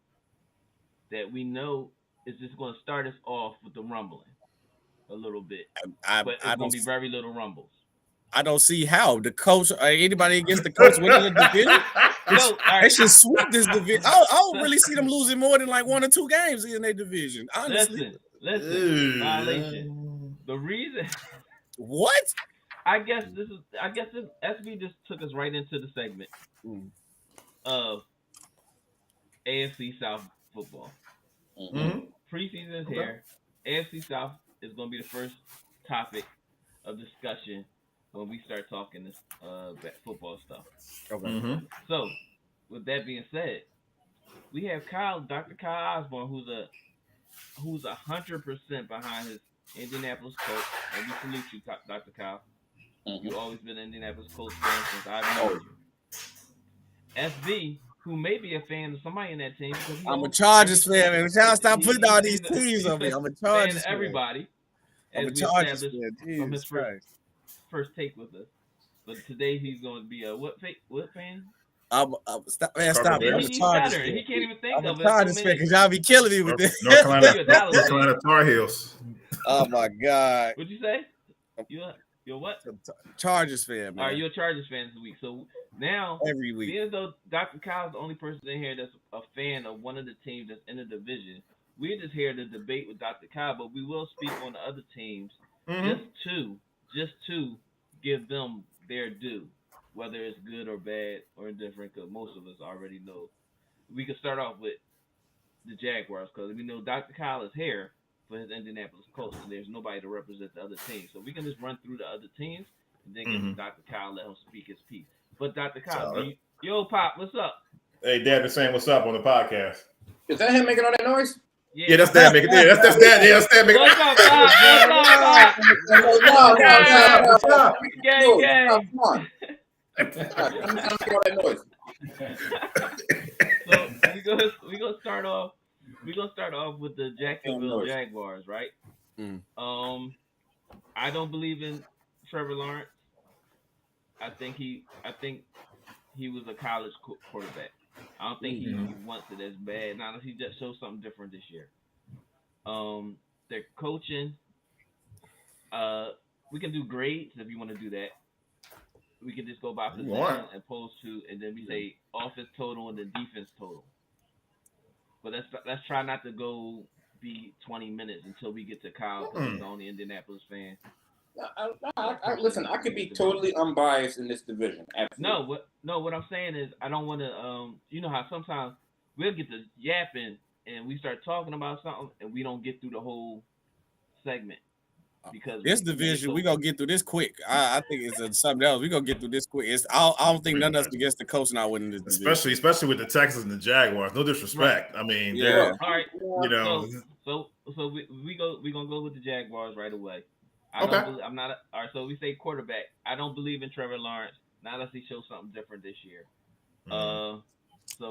that we know is just going to start us off with the rumbling a little bit, but it's going to be very little rumbles. I don't see how the coach or anybody against the coach winning the division. So, all They right, should sweep this division. I don't really see them losing more than like 1 or 2 games in their division. Honestly, listen, violation. The reason, what? I guess this SB just took us right into the segment of AFC South football. Mm-hmm. Preseason is here. AFC South is going to be the first topic of discussion when we start talking this football stuff. Okay. Mm-hmm. So, with that being said, we have Dr. Kyle Osborne, who's 100% behind his Indianapolis Colts, and we salute you, Dr. Kyle. You've always been an Indianapolis Colts fan since I've known you. SB, who may be a fan of somebody in that team. I'm a Chargers fan, man. Y'all stop putting all these teams on me. I'm a Chargers fan. Everybody. I'm as a we Chargers established fan. from his first take with us. But today he's going to be a what fan? Stop. I'm a Chargers fan. He can't even think I'm of a Chargers fan because y'all be killing me with this. North Carolina Tar Heels. Oh my God. What'd you say? You're what? Chargers fan, man. All right, you're a Chargers fan this week. So now, every week, being as though Dr. Kyle's the only person in here that's a fan of one of the teams that's in the division, we're just here to debate with Dr. Kyle, but we will speak on the other teams just to give them their due, whether it's good or bad or indifferent, because most of us already know. We can start off with the Jaguars, because we know Dr. Kyle is here for his Indianapolis Colts, and there's nobody to represent the other teams. So we can just run through the other teams and then get to Dr. Kyle, let him speak his piece. But Dr. Kyle, yo, Pop, what's up? Hey, Dad is saying what's up on the podcast. Is that him making all that noise? Yeah, that's Dad making. Yeah, that's Dad. Yeah, that's Dad making. What's up, Pop? What's up, Pop? Gang. Come on. So we gonna start off. We're gonna start off with the Jacksonville Jaguars, right? I don't believe in Trevor Lawrence. I think he was a college quarterback. I don't think he wants it as bad. Now, unless he just shows something different this year. They're coaching. We can do grades if you want to do that. We can just go by position and then we say offense total and then defense total. But let's try not to go be 20 minutes until we get to Kyle, because he's the only Indianapolis fan. Listen, I could be totally unbiased in this division. Absolutely. What I'm saying is I don't want to. You know how sometimes we'll get to yapping and we start talking about something and we don't get through the whole segment. Because this division, we gonna get through this quick. I think it's something else. We gonna get through this quick. I don't think none of us against the coach not winning this division. Especially with the Texans and the Jaguars. No disrespect. Right. I mean, yeah. All right. You know. So we gonna go with the Jaguars right away. All right. So we say quarterback. I don't believe in Trevor Lawrence, not unless he shows something different this year. So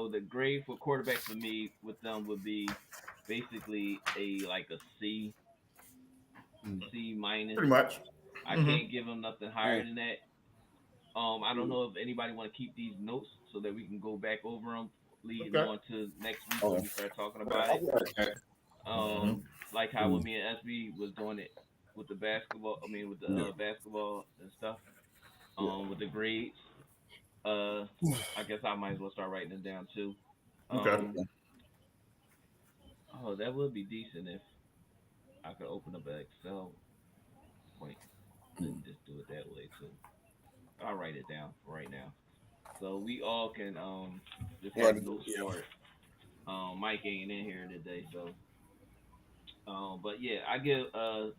the grade for quarterback for me with them would be basically a C minus. Pretty much. I can't give them nothing higher than that. I don't know if anybody want to keep these notes so that we can go back over them, leading on to next week when we start talking about it. Like how with me and SB was doing it with the basketball. I mean, with the basketball and stuff. With the grades. I guess I might as well start writing it down too. That would be decent if I could open up an Excel point and just do it that way too. I'll write it down for right now, so we all can just Yeah, have notes for it. Mike ain't in here today, so but yeah,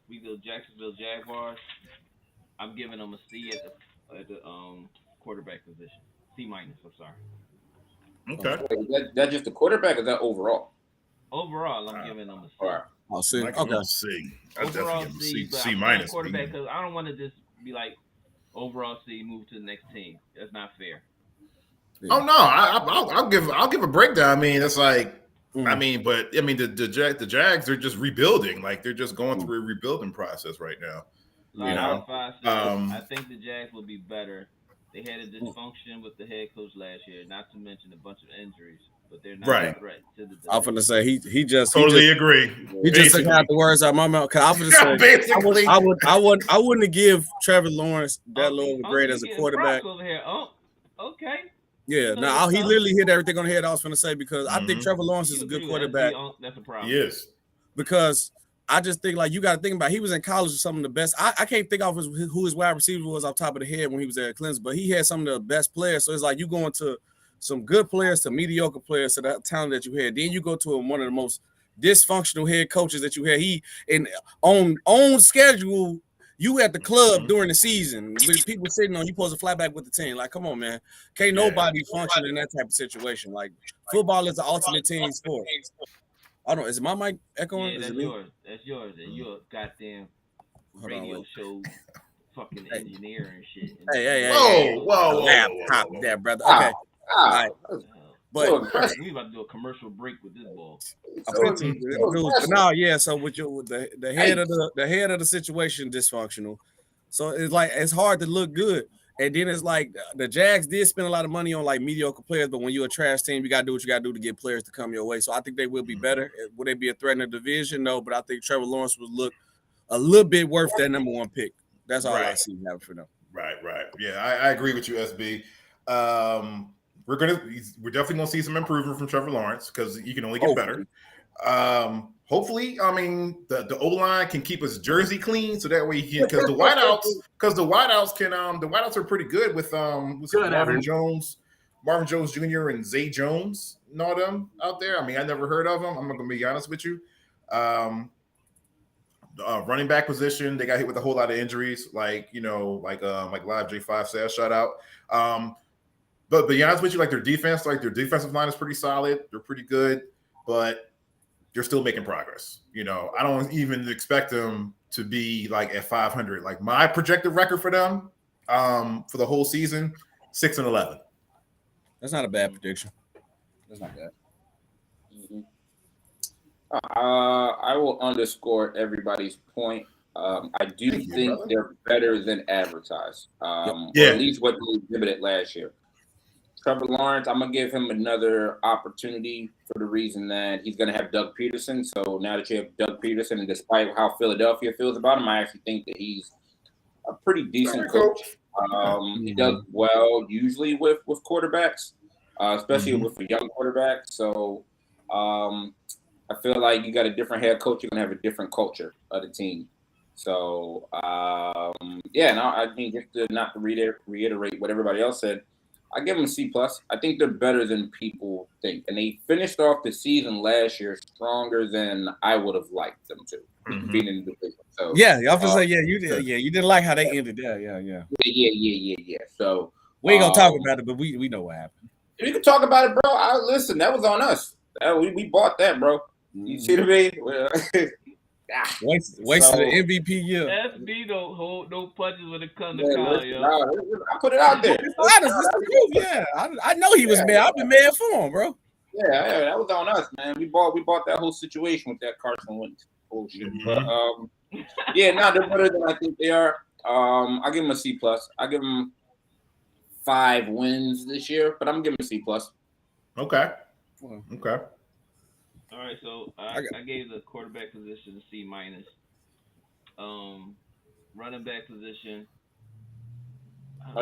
we go Jacksonville Jaguars. I'm giving them a C at the quarterback position. C minus. I'm sorry. Okay. Wait, that just the quarterback or that overall? Overall, I'm giving them a C. All right. I'll see. I can Okay. C. I Overall definitely C, give him but C I'm saying minus. quarterback because I don't want to just be like overall C, move to the next team. That's not fair. Yeah. Oh no, I'll give a breakdown. I mean, it's like I Mhm. mean, but I mean the Jags they're just rebuilding. Like they're just going through a rebuilding process right now. Like know, I said, um, I think the Jags will be better. They had a dysfunction with the head coach last year, not to mention a bunch of injuries, but they're not Right. a threat to the I'm division. finna say he just Totally agree. he just took out the words out of my mouth. Cause I'm finna say Basically. I wouldn't have give Trevor Lawrence that low of a grade as a quarterback. Over here. Oh, okay. Yeah, No, no, he tough. literally hit everything on the head. I was finna say because I think Mhm. Trevor Lawrence is You a good agree with quarterback. SB, that's a problem. He is. Because I just think like you got to think about it. He was in college with some of the best. I can't think of who his wide receiver was off the top of the head when he was at Clemson, but he had some of the best players. So it's like you going to some good players to mediocre players to that talent that you had. Then you go to one of the most dysfunctional head coaches that you had. He and on schedule. You at the club during the season with people sitting on you supposed to fly back with the team. Like, come on, man. Can't nobody function in that type of situation. Like football is the ultimate team sport. I don't know. Is my mic echoing? Yeah, Is that's it me? yours. That's yours. And you're a goddamn radio show fucking engineer and shit. And Hey. Whoa. Laptop there, brother. Okay. All right. But we about to do a commercial break with this ball. but no, yeah. So with the head of the situation dysfunctional. So it's like it's hard to look good. And then it's like the Jags did spend a lot of money on like mediocre players, but when you're a trash team, you gotta do what you gotta do to get players to come your way. So I think they will be better. Would they be a threat in the division? No, but I think Trevor Lawrence would look a little bit worth that number one pick. That's all I see happening for them. Right. Yeah, I agree with you, SB. We're definitely gonna see some improvement from Trevor Lawrence because he can only get better. Hopefully, I mean the O line can keep his jersey clean so that way he can because the wideouts are pretty good with Marvin Jones Jr. and Zay Jones and all them out there. I mean, I never heard of them. I'm not gonna be honest with you. Running back position, they got hit with a whole lot of injuries, like Live J5 said, shout out. But to be honest with you, like their defensive line is pretty solid. They're pretty good, but they're still making progress. I don't even expect them to be like at 500. Like my projected record for them for the whole season, 6-11. That's not a bad prediction. That's not bad. Mm-hmm. I will underscore everybody's point. I do think they're better than advertised, or at least what they exhibited last year. Trevor Lawrence, I'm going to give him another opportunity for the reason that he's going to have Doug Peterson. So now that you have Doug Peterson, and despite how Philadelphia feels about him, I actually think that he's a pretty decent coach. He does well usually with quarterbacks, especially with a young quarterback. So I feel like you got a different head coach, you're going to have a different culture of the team. So, I mean, just not to reiterate what everybody else said, I give them a C+. I think they're better than people think. And they finished off the season last year stronger than I would have liked them to. Being in the division. So, yeah, y'all say, you did. Yeah, you didn't like how they ended there. Yeah. So we ain't gonna talk about it, but we know what happened. We can talk about it, bro. Listen, that was on us. We bought that, bro. You see what I mean? Well, wasted the MVP year. SB don't hold no punches when it comes to Kyle, yo. I put it out there. Yeah, I know he was mad. I've been mad for him, bro. Yeah, that was on us, man. We bought that whole situation with that Carson Wentz bullshit. But they're better than I think they are. I give them a C+. I give them 5 wins this year, but I'm giving them a C+. Okay. All right, so I gave the quarterback position a C-. Running back position.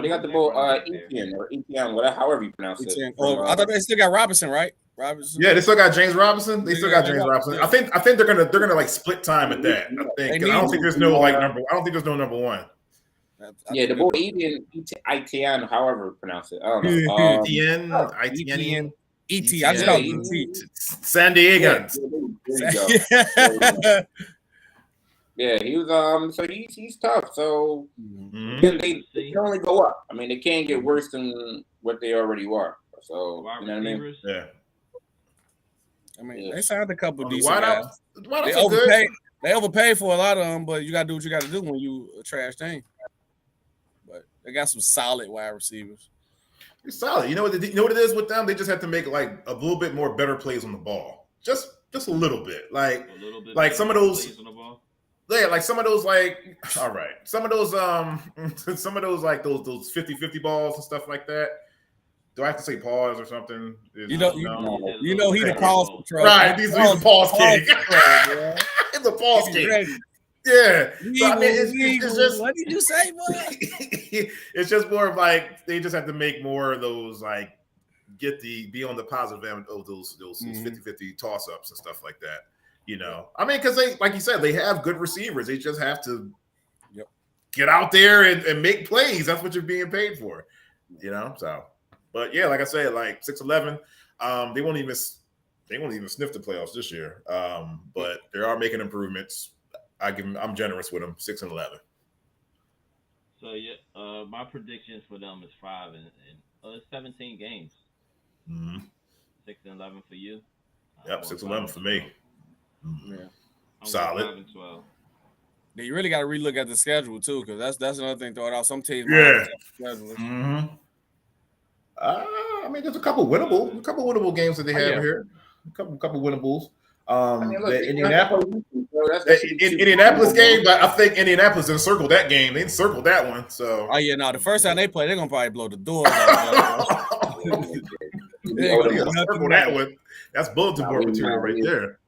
They got the ball Etienne or Etienne, whatever, however you pronounce it. I thought they still got Robinson, right? Robinson. Yeah, they still got James Robinson. I think they're gonna like split time at that. I don't think there's no number one. Yeah, the boy Etienne, however you pronounce it. I don't know. ETN, ETN, ET. I just yeah, call he- him T. San yeah, Diegans. there you go. There you go. Yeah, he was so he's tough. So Mhm. again, they can only go up. I mean, they can't get worse than what they already were. So Wide you know what I mean? receivers. Yeah. I mean, Yeah. they signed a couple On the decent guys. wideouts They are good. overpaid. They overpaid for a lot of them, but you gotta do what you gotta do when you a trash team. But they got some solid wide receivers. It's solid. You know what it is with them? They just have to make like a little bit more better plays on the ball. Just a little bit. Like A little bit like better some of those plays on the ball. yeah, like some of those like all right. Some of those some of those like those 50-50 balls and stuff like that. Do I have to say pause or something? You know, he the pause control. Right, he's a pause king. Control, He's a pause king. ready. Yeah. So, I mean, it's just what did you say, boy? it's just more of like they just have to make more of those like be on the positive end of those 50-50 toss-ups and stuff like that. You know, I mean, because they, like you said, they have good receivers. They just have to get out there and make plays. That's what you're being paid for. You know, so. But yeah, like I said, like 6-11, they won't even sniff the playoffs this year. But they are making improvements. I'm generous with them. 6-11. So yeah, my predictions for them is 5 and it's 17 games. Mm-hmm. 6-11 for you. Yep, 6-11 for me. Yeah, I'm solid. 5-12. Yeah, you really got to relook at the schedule too, because that's another thing. Throw it out. Some teams, Mm-hmm. I mean, there's a couple winnable games that they have here. A couple winnables. The Indianapolis game, but I think Indianapolis didn't circle that game. They didn't circle that one. So the first time they play, they're gonna probably blow the doors out. Circle that one. That's bulletin board material right there.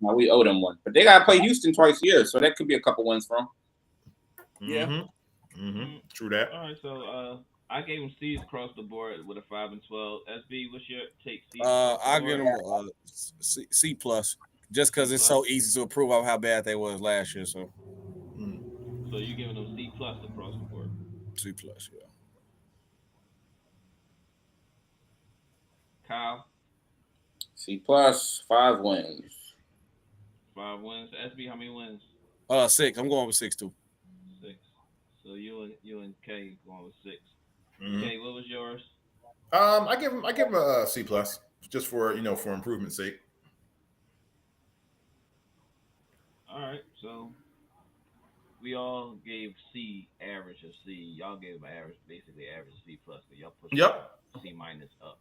Now we owe them one, but they gotta play Houston twice a year, so that could be a couple wins from. Yeah. Mm-hmm. True that. All right, so I gave them C's across the board with a 5 and 12. SB, what's your take? I give them C plus, just because it's so easy to approve of how bad they was last year. So you're giving them C plus across the board. C plus, yeah. Kyle. C plus, 5 wins. 5 wins. SB, how many wins? 6. I'm going with 6 too. 6. So you and K going with 6. Mm-hmm. K, what was yours? I give him a C plus, just for for improvement's sake. All right, so we all gave C average of C. Y'all gave average, basically average C plus. But y'all pushed C minus up.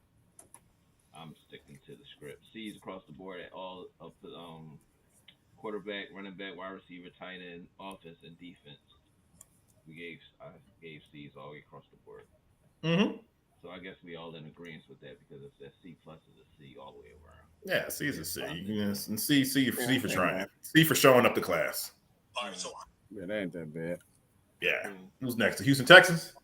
I'm sticking to the script. C's across the board at all of the quarterback, running back, wide receiver, tight end, offense, and defense. I gave C's all the way across the board. Mm-hmm. So I guess we all in agreement with that because it's that C plus is a C all the way around. Yeah, C is a C. And C for trying. C for showing up to class. Yeah, that ain't that bad. Yeah. Who's next? The Houston Texans?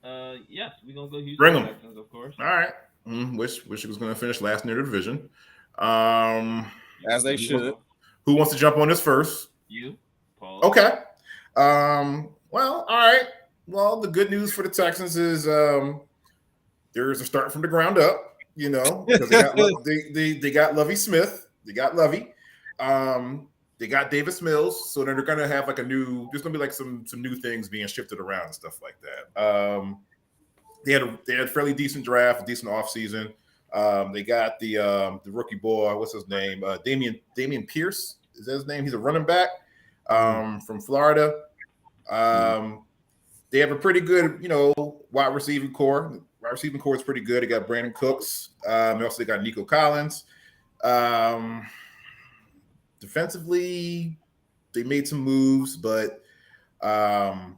Yes, we're gonna go Houston Bring them. Texans, of course. All right. Wish it was gonna finish last in their division. As they should. Who wants to jump on this first? You, Paul. Okay. Well, all right. Well, the good news for the Texans is there's a start from the ground up. Because they got Lovie Smith, they got Lovie, they got Davis Mills, so they're gonna have like there's gonna be like some new things being shifted around and stuff like that. They had a fairly decent draft, a decent offseason. They got the rookie boy, what's his name? Damian Pierce, is that his name? He's a running back from Florida. They have a pretty good, wide receiving core. Wide receiving core is pretty good. They got Brandon Cooks. They got Nico Collins. Defensively, they made some moves, but they're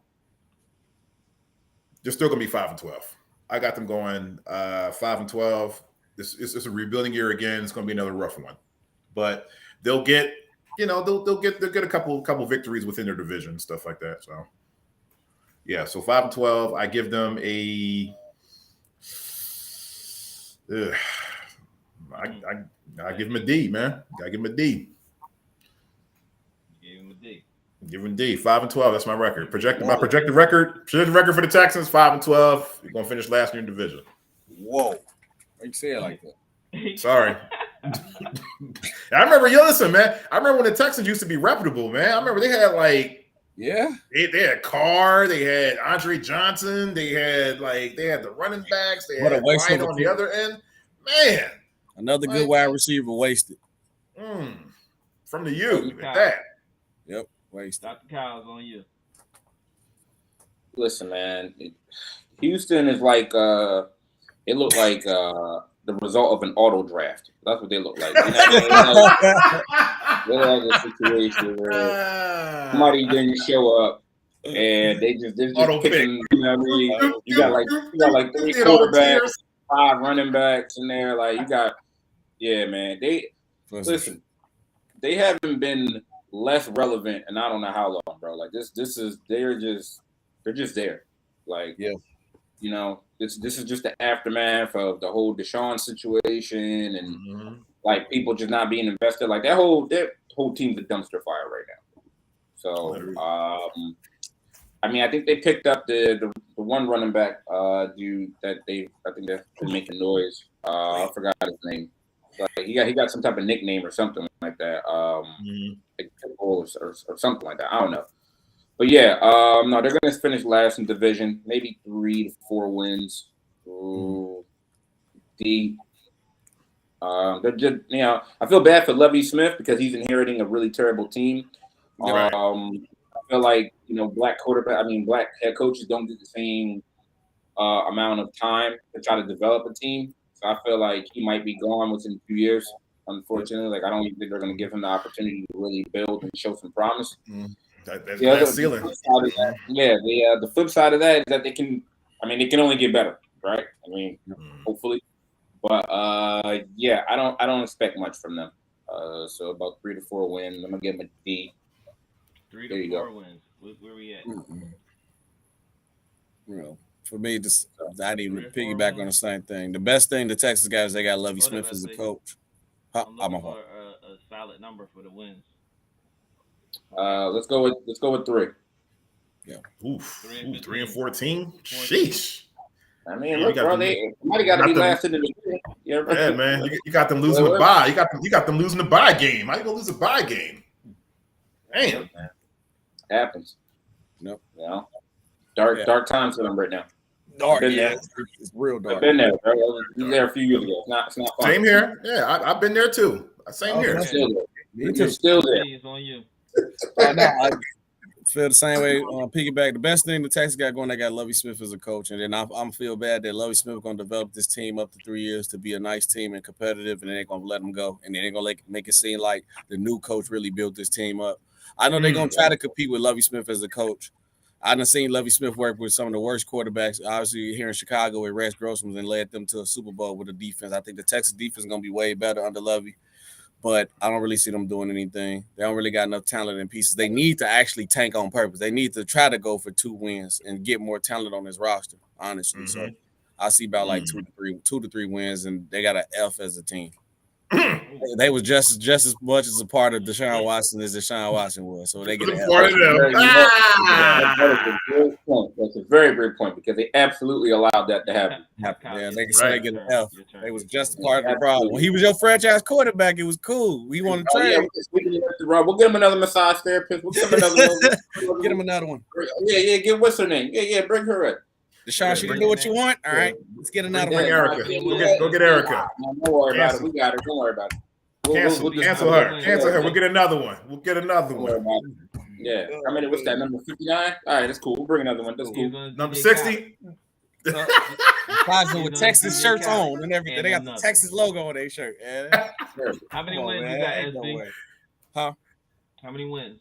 still going to be 5 and 12. I got them going 5 and 12. It's a rebuilding year again. It's going to be another rough one, but they'll get, they'll get a couple victories within their division and stuff like that. So, yeah. So 5 and 12. I give them a. I give him a D, man. I give him a D. You gave him a D. Give him D. 5-12. That's my record. My projected record for the Texans. 5-12. You're gonna finish last in your division. Whoa. Why you say it like that? Sorry. I remember. Listen, man. I remember when the Texans used to be reputable, man. I remember they had they had Carr, they had Andre Johnson, they had the running backs, they had White on the other end. Man, another good wide receiver wasted. From the U at that. Yep, wasted. Dr. Kyle's on you. Listen, man, Houston is like it looked like the result of an auto draft. That's what they look like. You know, they had a situation where somebody didn't show up, and they're just picking. You know what I mean? You got like 3 quarterbacks, 5 running backs in there. Like you got, man. Listen. They haven't been less relevant, and I don't know how long, bro. Like they're just there. Like, you know, this is just the aftermath of the whole Deshaun situation, and like people just not being invested. Like that whole team's a dumpster fire right now. So, I mean, I think they picked up the one running back dude that I think they've been making noise. I forgot his name. Like he got some type of nickname or something like that, or something like that. I don't know, but no, they're gonna finish last in division, maybe 3 to 4 wins. D. They're just, you know, I feel bad for Lovie Smith because he's inheriting a really terrible team. Right. I feel like, you know, black head coaches don't get the same amount of time to try to develop a team. So I feel like he might be gone within 2 years, unfortunately. Like, I don't even think they're going to give him the opportunity to really build and show some promise. That's glass ceiling. The flip side of that is that they can only get better, right? I mean, hopefully. But, I don't expect much from them. So about 3 to 4 wins. I'm going to give them a D. 3 to 4 wins. Where we at? Well, for me, I didn't even piggyback on the same thing. The best thing the Texas guys, they got Lovie Smith as a coach. I'm looking for a solid number for the wins. Let's go with 3. Yeah. Oof. 3 and 14. Sheesh. I mean, look, bro, somebody got to be last in the division. Yeah, man. You got them losing the bye. You got them losing the bye game. How you gonna lose a bye game? Damn. Happens. Nope. You know, dark times for them right now. Dark. It's real dark. I've been there, bro. I was there a few years ago. It's not fun. Same here. Yeah, I've been there too. Same here. You're still there. It's on you. I feel the same way. Piggyback. The best thing the Texas got going, they got Lovie Smith as a coach, and then I'm feel bad that Lovie Smith going to develop this team up to 3 years to be a nice team and competitive, and they ain't going to let them go, and they ain't going to make it seem like the new coach really built this team up. I know they're going to try to compete with Lovie Smith as a coach. I done seen Lovie Smith work with some of the worst quarterbacks, obviously here in Chicago with Rex Grossman, and led them to a Super Bowl with a defense. I think the Texas defense is going to be way better under Lovie, but I don't really see them doing anything. They don't really got enough talent and pieces. They need to actually tank on purpose. They need to try to go for 2 wins and get more talent on this roster, honestly. So I see about like 2 to 3 wins, and they got an F as a team. They was just as much as a part of Deshaun Watson as Deshaun Watson was, so they get an part of them. That's a very great point because they absolutely allowed that to happen. Yeah, they can say they get an F. They was just part of the problem. When he was your franchise quarterback, it was cool. We want to trade. We'll get him another massage therapist. We'll get him another one. Get him another one. Yeah. Get what's her name? Yeah. Bring her in. Deshaun, she can do what you want. All right, let's get another one. Bring Erica. Go get Erica. Don't worry about it. We got her. Don't worry about it. Cancel her. Cancel her. We'll get another one. Yeah. I mean, what's that, number 59? All right, that's cool. We'll bring another one. That's cool. Number 60? Guys with Texas shirts on and everything. They got the Texas logo on their shirt. Yeah. How many wins you got, SB? Huh? How many wins?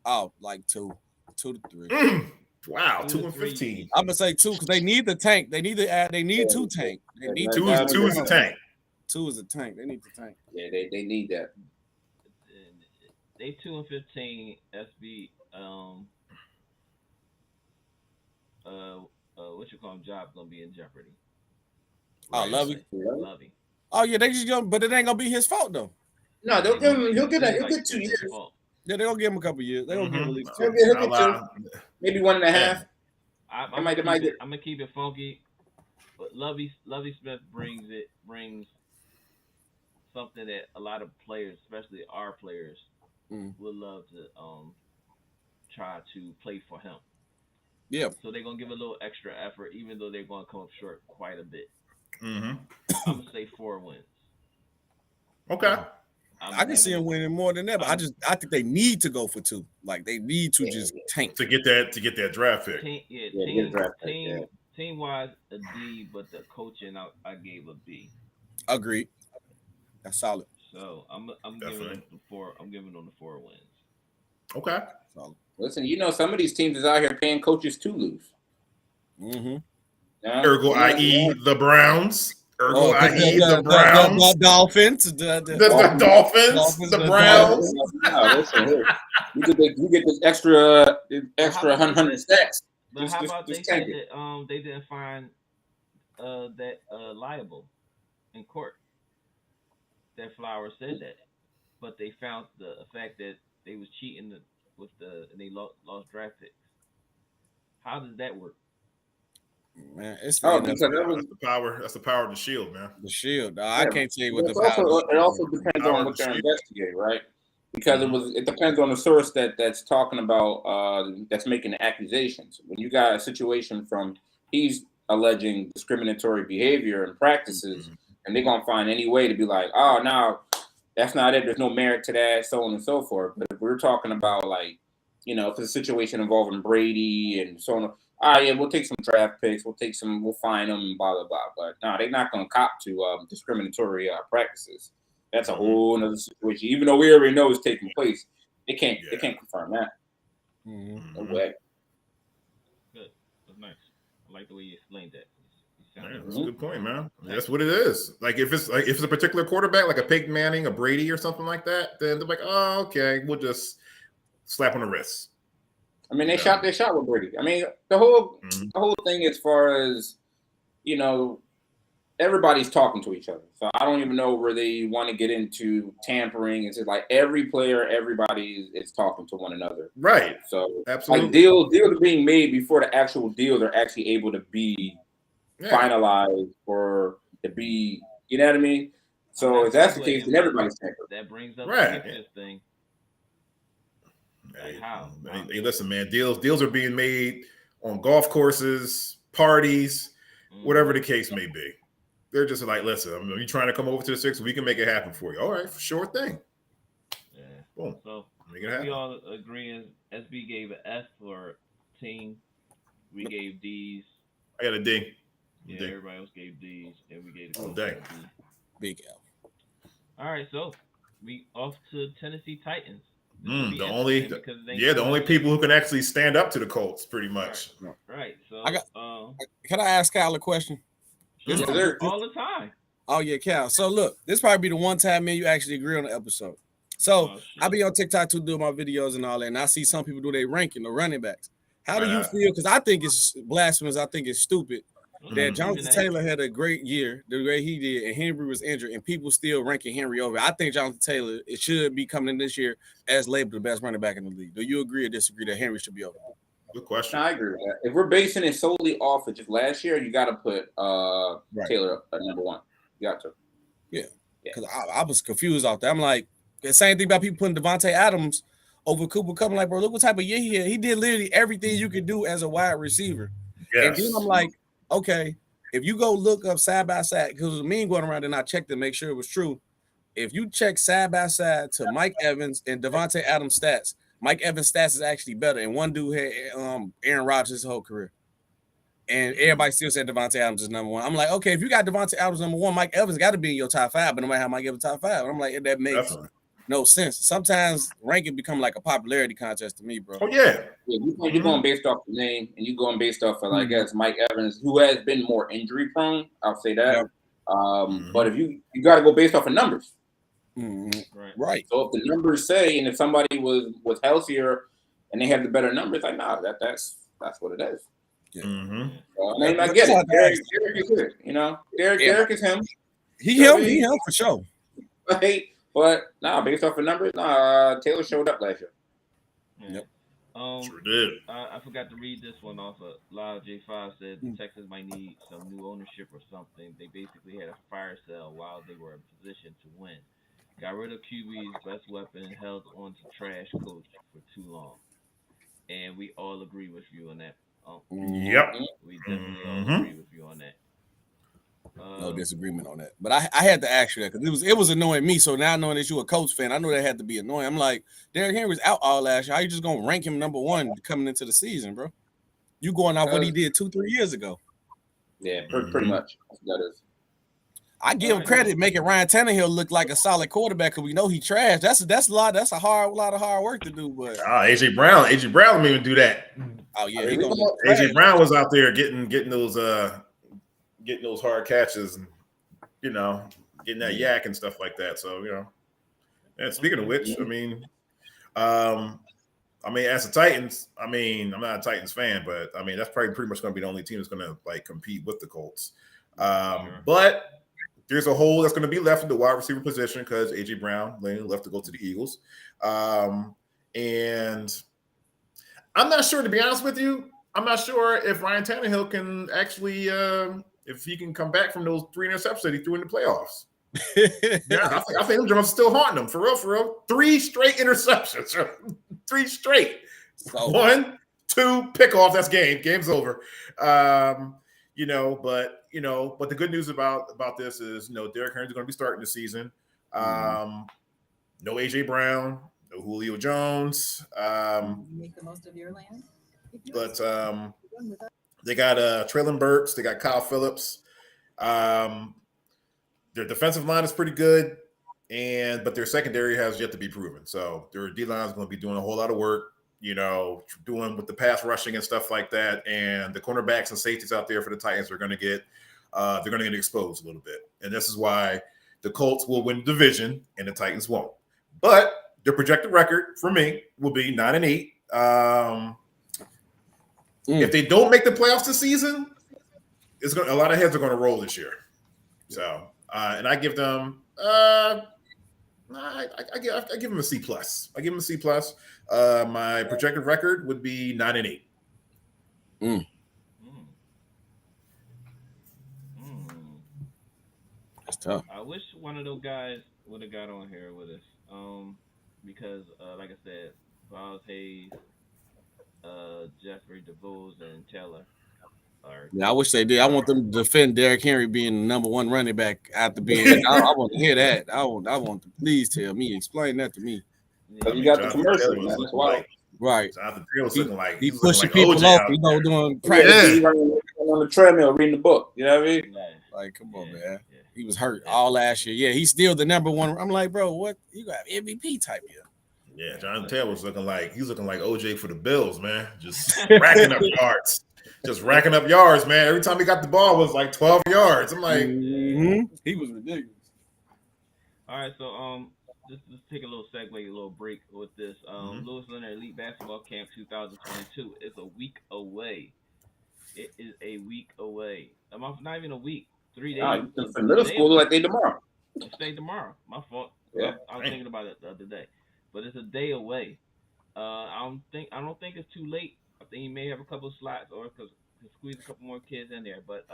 Oh, like 2 to 3. Wow, 2 and 15. I'm gonna say 2 because they need the tank. They need to add. They need 2 tank. They need 2 is a tank. 2 is a tank. They need the tank. Yeah, they need that. They 2 and 15. SB. What you call him? Job gonna be in jeopardy. Oh, Lovey. Lovey. Oh yeah, they just go, but it ain't gonna be his fault though. No, he'll get 2 years. Yeah, they're gonna give him a couple years. They're gonna give him at least 2. He'll get 2, maybe 1.5. I'm It might get. gonna keep it funky, but Lovey Smith brings something that a lot of players, especially our players, would love to try to play for him. Yeah. So they're gonna give a little extra effort, even though they're gonna come up short quite a bit. Mm-hmm. I'm gonna say 4 wins. Okay. I can see him winning more than that, but I think they need to go for 2. Like they need to just tank to get that draft pick. Team wise a D, but the coaching I gave a B. Agreed. That's solid. So I'm giving them the 4. I'm giving them the 4 wins. Okay. Solid. Listen, some of these teams is out here paying coaches to lose. Mm-hmm. Ergo, i.e. the Browns. Ergo, i.e. the Browns. The Dolphins. The Dolphins. The Browns. No, listen here. You get this extra 100 stacks. But how about they said that they didn't find that liable in court? That Flowers said that, but they found the fact that they was cheating and they lost draft picks. How does that work? Man, that's the power. That's the power of the Shield, man. The Shield. I can't tell you what the power. It also depends on what they're investigating, right? Because it depends on the source that's talking about that's making the accusations. When you got a situation from he's alleging discriminatory behavior and practices, and they're gonna find any way to be like, oh no, that's not it. There's no merit to that, so on and so forth. But if we're talking about if it's a situation involving Brady and so on. Yeah, we'll take some draft picks. We'll find them, and blah blah blah. But no, they're not going to cop to discriminatory practices. That's a whole other situation. Even though we already know it's taking place, they can't confirm that. Mm-hmm. No way. Good, that's nice. I like the way you explained that. That's a good point, man. That's what it is. Like if it's a particular quarterback, like a Peyton Manning, a Brady, or something like that, then they're like, oh, okay, we'll just slap on the wrist. I mean, they shot with Brady. I mean, the whole thing as far as, everybody's talking to each other. So I don't even know where they want to get into tampering. It's just like every player, everybody is talking to one another. Right. So absolutely. Like deals are being made before the actual deals are actually able to be finalized or to be, you know what I mean? So if that's the case, then everybody's tampering. That brings up the thing. Hey, hey, listen, man. Deals are being made on golf courses, parties, whatever the case may be. They're just like, listen, are you trying to come over to the Six? We can make it happen for you. All right, sure thing. Yeah. Boom. So make it happen. We all agree. SB gave an F for team. We gave D's. I got a D. Yeah, D. Everybody else gave D's, and we gave a dang. Big L. All right, so we off to Tennessee Titans. The only people who can actually stand up to the Colts, pretty much. Right. So, can I ask Kyle a question? Sure. All the time. Oh yeah, Cal. So look, this probably be the one time you actually agree on the episode. So I be on TikTok too, doing my videos and all that, and I see some people do their ranking the running backs. How do you feel? Because I think it's blasphemous. I think it's stupid that Jonathan Taylor had a great year, the way he did, and Henry was injured, and people still ranking Henry over. I think Jonathan Taylor should be coming in this year as labeled the best running back in the league. Do you agree or disagree that Henry should be over? Good question. I agree with that. If we're basing it solely off of just last year, you got to put Taylor at number one. You got to. Yeah. Because I was confused out there. I'm like, the same thing about people putting Devontae Adams over Cooper Kupp. I'm like, bro, look what type of year he had. He did literally everything you could do as a wide receiver. Yes. And then I'm like, okay, if you go look up side by side, because it was a meme going around and I checked to make sure it was true. If you check side by side to Mike Evans and Devontae Adams stats, Mike Evans' stats is actually better. And one dude had Aaron Rodgers his whole career. And everybody still said Devontae Adams is number one. I'm like, okay, if you got Devontae Adams number one, Mike Evans got to be in your top five, but nobody have Mike Evans top five. I'm like, that makes no sense. Sometimes ranking become like a popularity contest to me, bro. Oh, yeah. You're going based off the name, and you're going based off of, I guess, Mike Evans, who has been more injury prone. I'll say that. But if you got to go based off of numbers. Right. So if the numbers say, and if somebody was healthier and they have the better numbers, like, nah, that's what it is. Yeah. I mean, I get it. Derek is it, you know. Derek is him. He him for sure. Right? But based off of numbers, Taylor showed up last year. Yeah. Yep. Sure did. I forgot to read this one off. Live J5 said the Texans might need some new ownership or something. They basically had a fire sale while they were in position to win. Got rid of QB's best weapon and held on to trash coach for too long. And we all agree with you on that. Yep. We definitely all Mhm. agree with you on that. No disagreement on that. But I had to ask you that because it was annoying me. So now knowing that you a Colts fan, I know that had to be annoying. I'm like, Derrick Henry was out all last year. How you just gonna rank him number one coming into the season, bro? You going off what he did 2-3 years ago. Yeah, pretty much. That is. I give him credit making Ryan Tannehill look like a solid quarterback because we know he trash. That's a lot. That's a lot of hard work to do. But AJ Brown didn't even do that. Oh yeah, he gonna AJ Brown was out there getting those hard catches and getting that yak and stuff like that. So and speaking of which, I mean, as the Titans, I'm not a Titans fan, but that's probably pretty much going to be the only team that's going to like compete with the Colts. But there's a hole that's going to be left in the wide receiver position because AJ Brown left to go to the Eagles. And I'm not sure, to be honest with you, I'm not sure if Ryan Tannehill can actually, if he can come back from those 3 interceptions that he threw in the playoffs. I think them Jones still haunting him, for real. 3 straight interceptions. 3 straight. So, 1, 2 pickoffs. That's game's over. But the good news about this is, Derrick Henry's going to be starting the season. No AJ Brown, no Julio Jones. Make the most of your land. But they got Traylon Burks, they got Kyle Phillips. Their defensive line is pretty good, but their secondary has yet to be proven. So their D line is going to be doing a whole lot of work, doing with the pass rushing and stuff like that. And the cornerbacks and safeties out there for the Titans are going to get exposed a little bit. And this is why the Colts will win the division and the Titans won't. But their projected record for me will be 9-8. If they don't make the playoffs this season, a lot of heads are going to roll this year. So, and I give them, I give them a C+. I give them a C+. My projected record would be 9-8. That's tough. I wish one of those guys would have got on here with us. Because, like I said, Miles Hayes, Jeffrey DeVos, and Taylor. Yeah, I wish they did. I want them to defend Derrick Henry being the number 1 running back after being. I want to hear that. I want to please tell me, explain that to me. Yeah, you got the commercial, man. That's why. Right. Jonathan Taylor's looking like he's pushing people OJ off, doing practice. Yeah. He's on the treadmill reading the book. You know what I mean? Like, come on, man. Yeah. He was hurt all last year. Yeah, he's still the number 1. I'm like, bro, what? You got MVP type here. Yeah, Jonathan Taylor was looking like OJ for the Bills, man. Just racking up yards. Just racking up yards, man. Every time he got the ball, it was like 12 yards. I'm like, he was ridiculous. All right, so just take a little segue, a little break with this. Lewis Leonard Elite Basketball Camp 2022 is a week away. It is a week away. Not even a week. 3 days. For middle school, like they tomorrow. It's day tomorrow. My fault. Yeah. I was thinking about it the other day, but it's a day away. I don't think it's too late. I think he may have a couple of slots or squeeze a couple more kids in there. But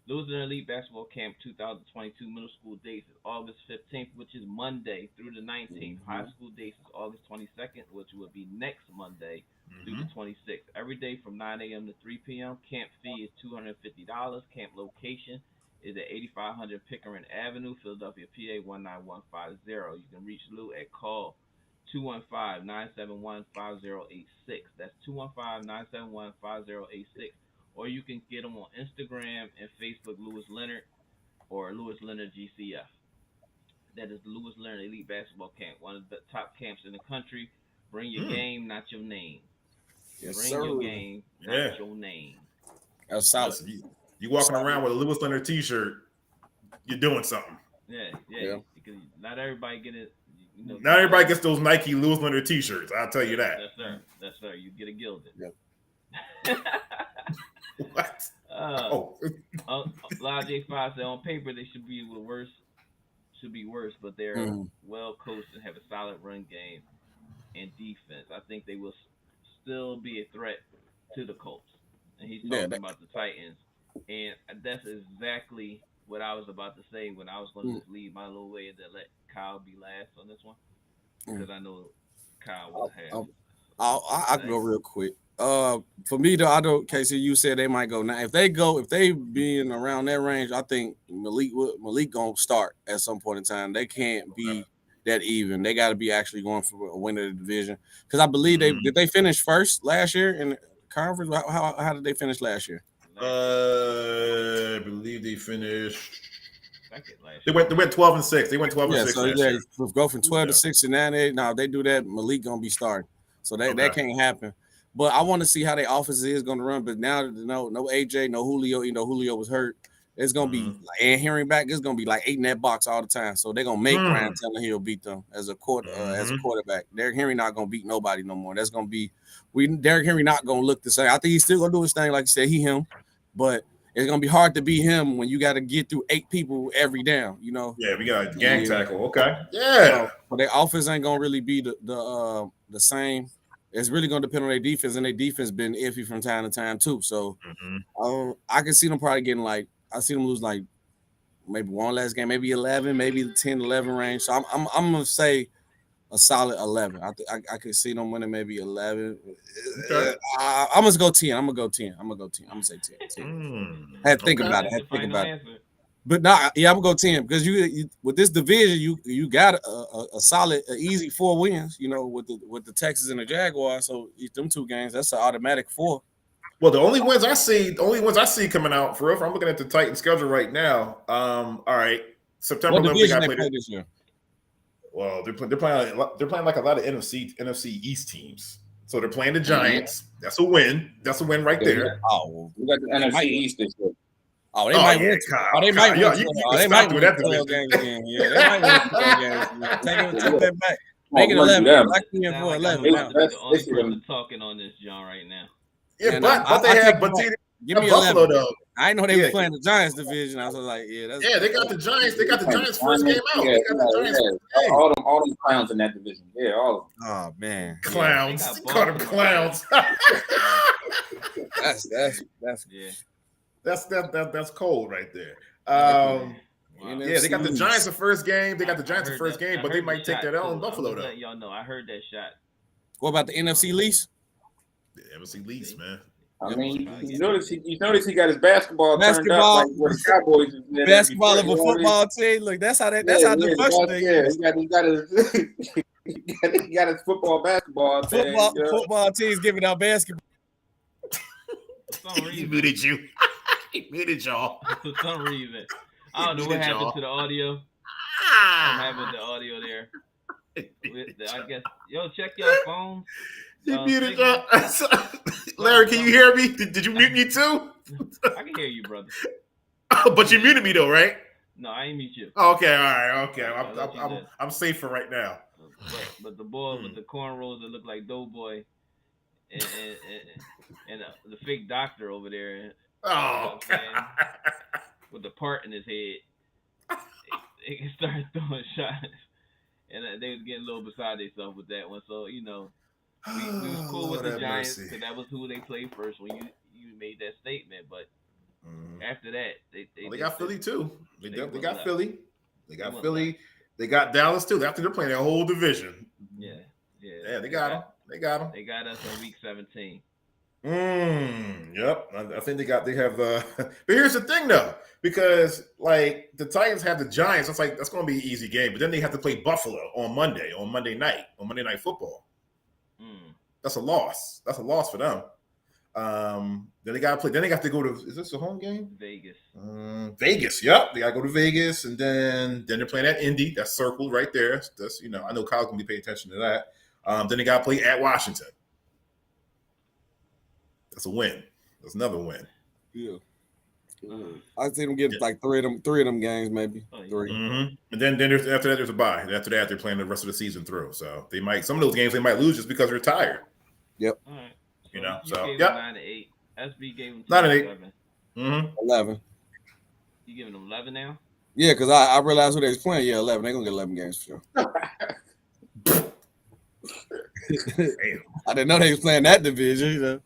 Lewis Leonard Elite Basketball Camp 2022 middle school dates is August 15th, which is Monday through the 19th. High school dates is August 22nd, which would be next Monday through the 26th. Every day from 9 a.m. to 3 p.m. Camp fee is $250. Camp location is at 8500 Pickering Avenue, Philadelphia, PA 19150. You can reach Lou at call 215-971-5086. That's 215-971-5086. Or you can get them on Instagram and Facebook, Lewis Leonard or Lewis Leonard GCF. That is the Lewis Leonard Elite Basketball Camp, one of the top camps in the country. Bring your game, not your name. Yes, Bring sir. your game, not your name. That's solid. You walking around with a Lewis Leonard t-shirt, you're doing something. Yeah. Because not everybody get it. Not everybody gets those Nike Lewis Leonard t-shirts. I'll tell you that. Yes, sir. You get it gilded. Yep. What? Live J5 said on paper they should be the worst to be worse, but they're well coached and have a solid run game and defense. I think they will still be a threat to the Colts. And he's talking about the Titans, and that's exactly what I was about to say when I was going to just leave my little way and then let Kyle be last on this one because I know Kyle will have. I can go real quick. For me though, I don't. Casey, you said they might go now. If they being around that range, I think Malik gonna start at some point in time. They can't be that even. They got to be actually going for a win of the division because I believe they finish first last year in the conference. How did they finish last year? I believe they finished. They went 12-6. They went 12-6 so last year. Go from 12 to 6 and 9. Now if they do that, Malik gonna be starting. So that can't happen. But I want to see how their offense is going to run. But now, no AJ, no Julio. Julio was hurt. It's going to be and Henry back. It's going to be like 8 in that box all the time. So they're going to make Ryan Tannehill beat them as a quarterback. Derrick Henry not going to beat nobody no more. That's going to be Derrick Henry not going to look the same. I think he's still going to do his thing, like you said, him. But it's going to be hard to beat him when you got to get through 8 people every down. Yeah, we got a gang tackle. Okay. Yeah. But their offense ain't going to really be the same. It's really going to depend on their defense, and their defense been iffy from time to time too. So I can see them probably getting I see them lose maybe one last game, maybe 11, maybe the 10-11 range. So I'm gonna say a solid 11. I could see them winning maybe 11. Okay. I'm gonna go 10. I'm gonna say 10. I had to think about it. But I'm gonna go 10 because you with this division, you got a solid, easy 4 wins. With the Texans and the Jaguars. So them 2 games, that's an automatic 4. Well, the only ones I see coming out for real. I'm looking at the Titans schedule right now. All right, September 11th they got played this year. Well, they're playing like a lot of NFC East teams. So they're playing the Giants. That's a win. That's a win right there. Oh, we got the NFC East this year. Oh, they might win. They might win. They might win that 12 games again. Yeah, they might win 12 games. Take that back. Make it 11. Like for 11 now. The only person talking on this, John, right now. Yeah, but they have give me Buffalo 11. though. I know they were playing the Giants division. I was like, they got the Giants. They got the Giants first game out. They got the Giants first game. All them clowns in that division. Yeah, all of them. Oh man, clowns. They call them clowns. That's cold right there. They got the Giants the first game. They got the Giants the first game, but they might take that L in Buffalo though. Y'all know, I heard that shot. What about the NFC lease? The NFC lease, man. I mean, you notice he got his basketball turned up like where the Cowboys is. Basketball of a football team. Look, that's how the function thing is. He got his basketball thing. Football teams giving out basketball. He muted you. He muted y'all. For some reason. I don't know what happened to the audio. What happened to the audio there? I guess, check your phones. He muted y'all. Larry, can you hear me? Did you mute me too? I can hear you, brother. But you muted me though, right? No, I ain't mute you. Okay, all right, okay. I'm safe for right now. But the boy with the cornrows that look like Doughboy and the fake doctor over there. Oh, with the part in his head, he started throwing shots, and they was getting a little beside themselves with that one. So we was cool with the Giants because that was who they played first when you made that statement. But after that, they got Philly too. They got Philly. They got Philly. They got Dallas too. After they're playing their whole division. Yeah. They got them. They got them. They got us in week 17. Yep. I think they have. But here's the thing though, because like the Titans have the Giants. That's going to be an easy game. But then they have to play Buffalo on Monday Night Football. That's a loss. That's a loss for them. Then they got to play. Then they got to go to. Is this a home game? Vegas. Vegas. Yep. They got to go to Vegas, and then they're playing at Indy. That's circled right there. That's I know Kyle's gonna be paying attention to that. Then they got to play at Washington. That's a win. That's another win. Yeah. I see them getting like three of them games, maybe 3. And then after that, there's a bye. After that, they're playing the rest of the season through. So they might some of those games they might lose just because they're tired. Yep. All right. So gave them 9-8. SB gave them 9-8. 11. You giving them 11 now? Yeah, because I realized who they was playing. Yeah, 11. They're gonna get 11 games for sure. I didn't know they was playing that division. You know?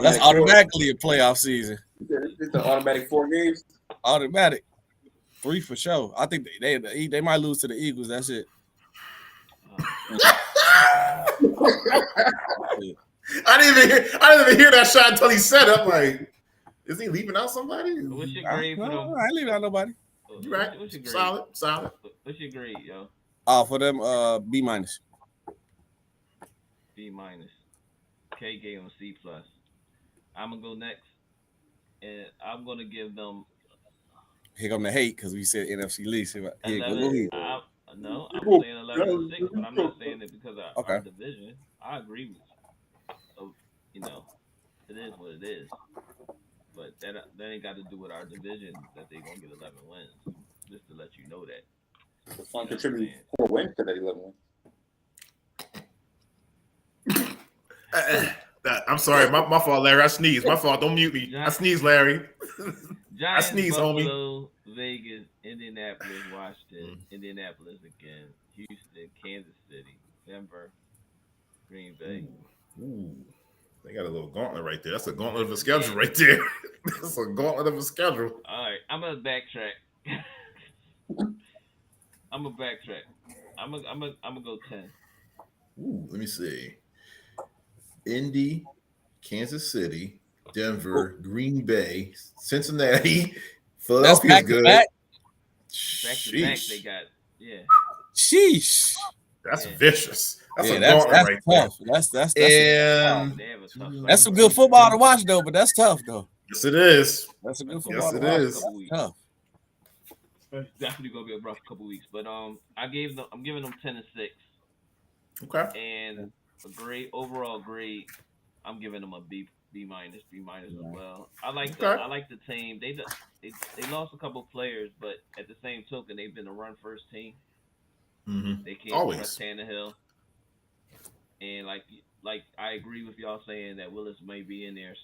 That's automatically a playoff season. It's an automatic 4 games. Automatic. 3 for sure. I think they might lose to the Eagles. That's it. I didn't even hear that shot until he said it. I'm like, is he leaving out somebody? What's your grade for them? I ain't leaving out nobody. You right? What's your grade? Solid. What's your grade, yo? For them, B minus. B minus. K gave them C plus. I'm gonna go next, and I'm gonna give them. Here come the hate because we said NFC least. No, I'm saying 11-6, but I'm not saying it because of our division. I agree with you. So, you know, it is what it is. But that ain't got to do with our division that they're gonna get 11 wins. Just to let you know that. The fun contributed 4 wins to that 11 wins. I'm sorry, my fault, Larry. I sneezed. My fault. Don't mute me. I sneezed, Larry. Giants, I sneeze, Buffalo, Vegas, Indianapolis, Washington, Indianapolis again, Houston, Kansas City, Denver, Green Bay. Ooh, they got a little gauntlet right there. That's a gauntlet of a schedule right there. That's a gauntlet of a schedule. All right, I'm gonna backtrack. I'm gonna go 10. Ooh, let me see. Indy, Kansas City, Denver, Green Bay, Cincinnati, Philadelphia's good. Back to back, they got Sheesh. That's vicious. That's a that's gauntlet right tough. there. That's some good football to watch though, but that's tough though. Yes, it is. That's a good football. Yes, it is. Tough. It's definitely gonna be a rough couple weeks, but I'm giving them 10-6. Okay. And a overall grade, I'm giving them a B minus as well. I like the team. They lost a couple players, but at the same token, they've been a run first team. Mm-hmm. They can't Always trust Tannehill. And like I agree with y'all saying that Willis may be in there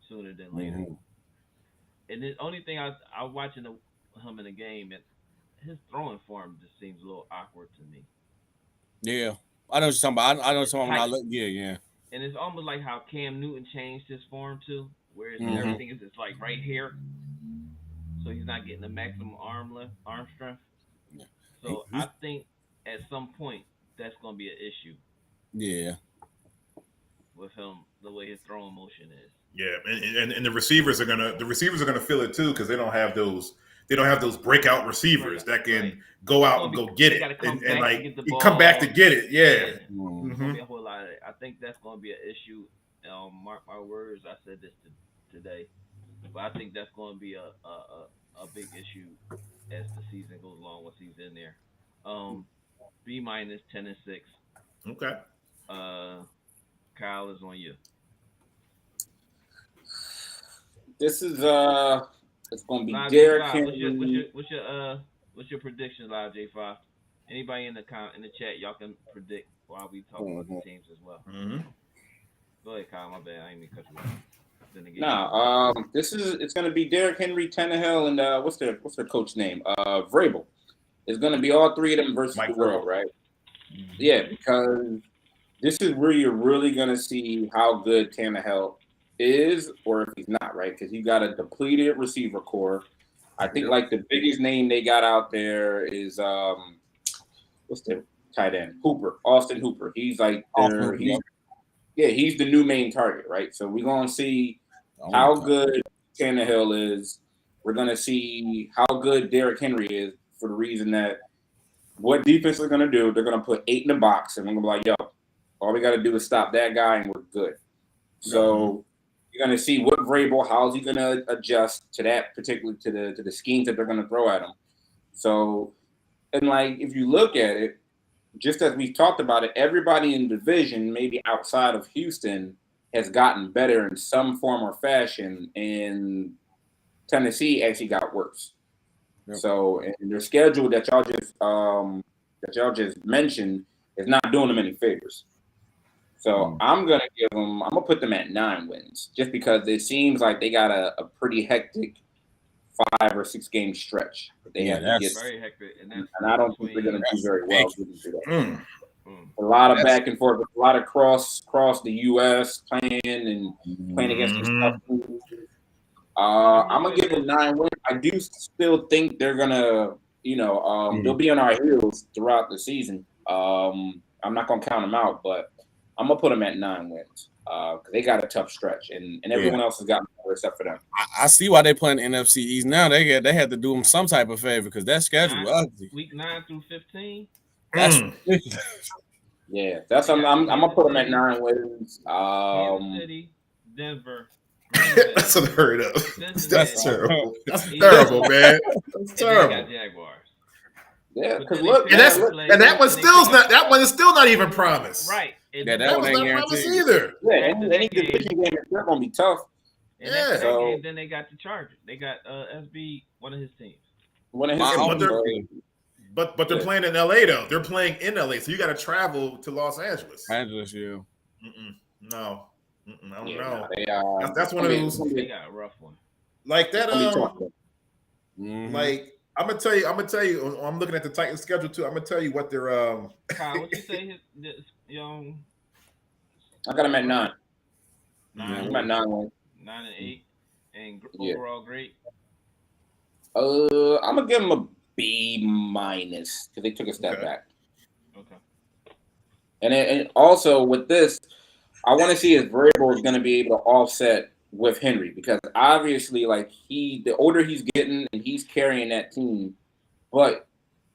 sooner than later. Mm-hmm. And the only thing I watching him in the game, and his throwing form just seems a little awkward to me. Yeah, I know what you're talking about. I know what you're talking about. Yeah. And it's almost like how Cam Newton changed his form too, where everything is just like right here, so he's not getting the maximum arm strength. Yeah. So I think at some point that's gonna be an issue. Yeah. With him, the way his throwing motion is. Yeah, and the receivers are gonna feel it too because they don't have those breakout receivers that can go out and go get it and like come back to get it. Yeah. Mm-hmm. It's gonna be a whole lot of it. I think that's gonna be an issue. Mark my words. I said this today, but I think that's gonna be a big issue as the season goes along once he's in there. B minus 10-6. Okay. Kyle is on you. This is it's gonna be Derrick Henry. What's your prediction, Live J5? Anybody in the chat, y'all can predict while we talk about the teams as well. Mm-hmm. Go ahead, Kyle. My bad. I ain't mean to cut you off. It's gonna be Derrick Henry, Tannehill, and what's their coach name? Vrabel. It's gonna be all three of them versus the world, right? Mm-hmm. Yeah, because this is where you're really gonna see how good Tannehill is, or if he's not, right? Because you got a depleted receiver core. I think like the biggest name they got out there is what's the tight end? Austin Hooper. He's like he's the new main target, right? So we're gonna see how good Tannehill is. We're gonna see how good Derrick Henry is for the reason that what defense they're gonna do, they're gonna put 8 in the box, and we're gonna be like, yo, all we gotta do is stop that guy and we're good. So you're gonna see what Vrabel, how's he gonna adjust to that, particularly to the schemes that they're gonna throw at him. So, and like if you look at it, just as we've talked about it, everybody in the division, maybe outside of Houston, has gotten better in some form or fashion, and Tennessee actually got worse. Yep. So, and their schedule that y'all just mentioned is not doing them any favors. So I'm gonna put them at 9 wins, just because it seems like they got a pretty hectic 5 or 6 game stretch that they Yeah, have to that's- get. Very hectic, and And I don't think they're going to do very well getting through that. Mm. A lot of That's- back and forth, a lot of cross the U.S. playing against these tough teams. I'm gonna give them 9 wins. I do still think they're gonna, they'll be on our heels throughout the season. I'm not gonna count them out, but I'm gonna put them at 9 wins. They got a tough stretch, and everyone else has gotten better except for them. I see why they playing NFC East now. They had to do them some type of favor because that schedule ugly. Week 9 through 15. That's Yeah, that's I'm gonna put them at 9 wins. Kansas City, Denver. That's unheard of. That's Cincinnati. terrible. That's terrible, man. That's And they terrible. got Jaguars. Yeah, But because then look, they And that one still not. That one is still not even promised. Right. And Yeah, then That one was ain't not promised guaranteed. either. yeah, any division game is gonna be tough. and after that So- game, then they got the Chargers. They got SB, one of his teams. One of his My teams, but they're- so- But they're playing in LA though. They're playing in LA, so you got to travel to Los Angeles. Angeles, yeah. No, I don't yeah, know. they, That's one of those They got a rough one. like that. Mhm. Like I'm gonna tell you. I'm looking at the Titans schedule too. I'm gonna tell you what they're Kyle, what you say? I got him at 9. Nine, I'm at 9 wins. 9 and 8, and Yeah. overall great. I'm gonna give them a B- because they took a step Okay. back. Okay. And also with this, I want to see if Vrabel is going to be able to offset with Henry because obviously, the older he's getting and he's carrying that team, but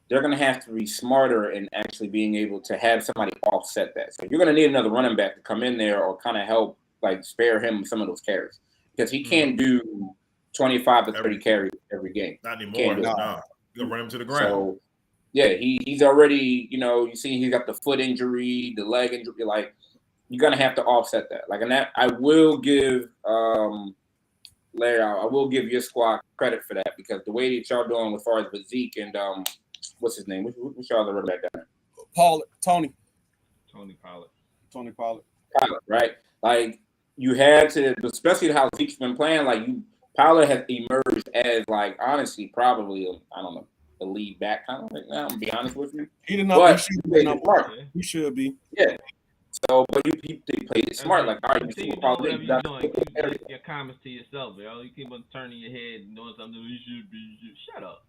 they're going to have to be smarter in actually being able to have somebody offset that. So you're going to need another running back to come in there or kind of help, spare him some of those carries because he can't do 25 to 30 carries every game. not anymore. Can't do it. No, you're gonna run him to the ground. So, yeah, he's already, you see he's got the foot injury, the leg injury. You're going to have to offset that. And that I will give Larry, I will give your squad credit for that because the way that y'all doing as far as with Zeke and what's his name? What's y'all running back down there? Tony Pollard. Pollard. Pilot, right? You had to, especially how Zeke's been playing, Pollard has emerged as honestly probably I don't know the lead back kind of right now. I'm gonna be honest with you. He But should he be. played smart. Yeah. He should be. Yeah. So, but he played it smart. All right, you see Continue what doing Pollard whatever did. you're doing. Keep your comments to yourself, yo. You keep on turning your head and doing something you should be. Shut up.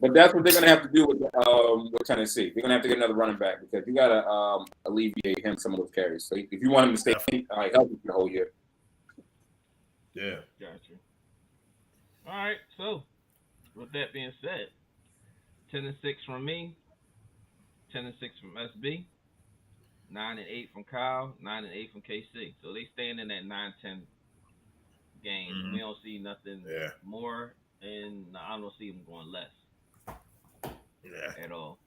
But that's what they're gonna have to do with Tennessee. They're gonna have to get another running back because you gotta alleviate him some of those carries. So if you want him to stay healthy for the whole year. Yeah. Gotcha. All right. So, with that being said, 10-6 from me, 10-6 from SB, 9 and 8 from Kyle, 9 and 8 from KC. So they staying in that 9-10 game. Mhm. We don't see nothing Yeah. more, and I don't see them going less Yeah. at all.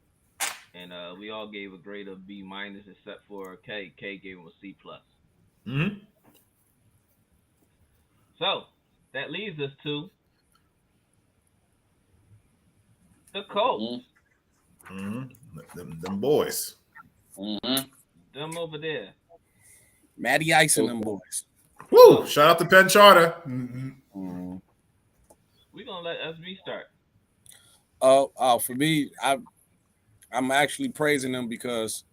And we all gave a grade of B- except for K. K gave him a C+. Mm-hmm. So that leaves us to the Colts. Mm-hmm. Them boys. Mm-hmm. Them over there. Matty Ice and them boys. Woo! Shout out to Penn Charter. Mm-hmm. We're gonna let SB start. For me, I'm actually praising them because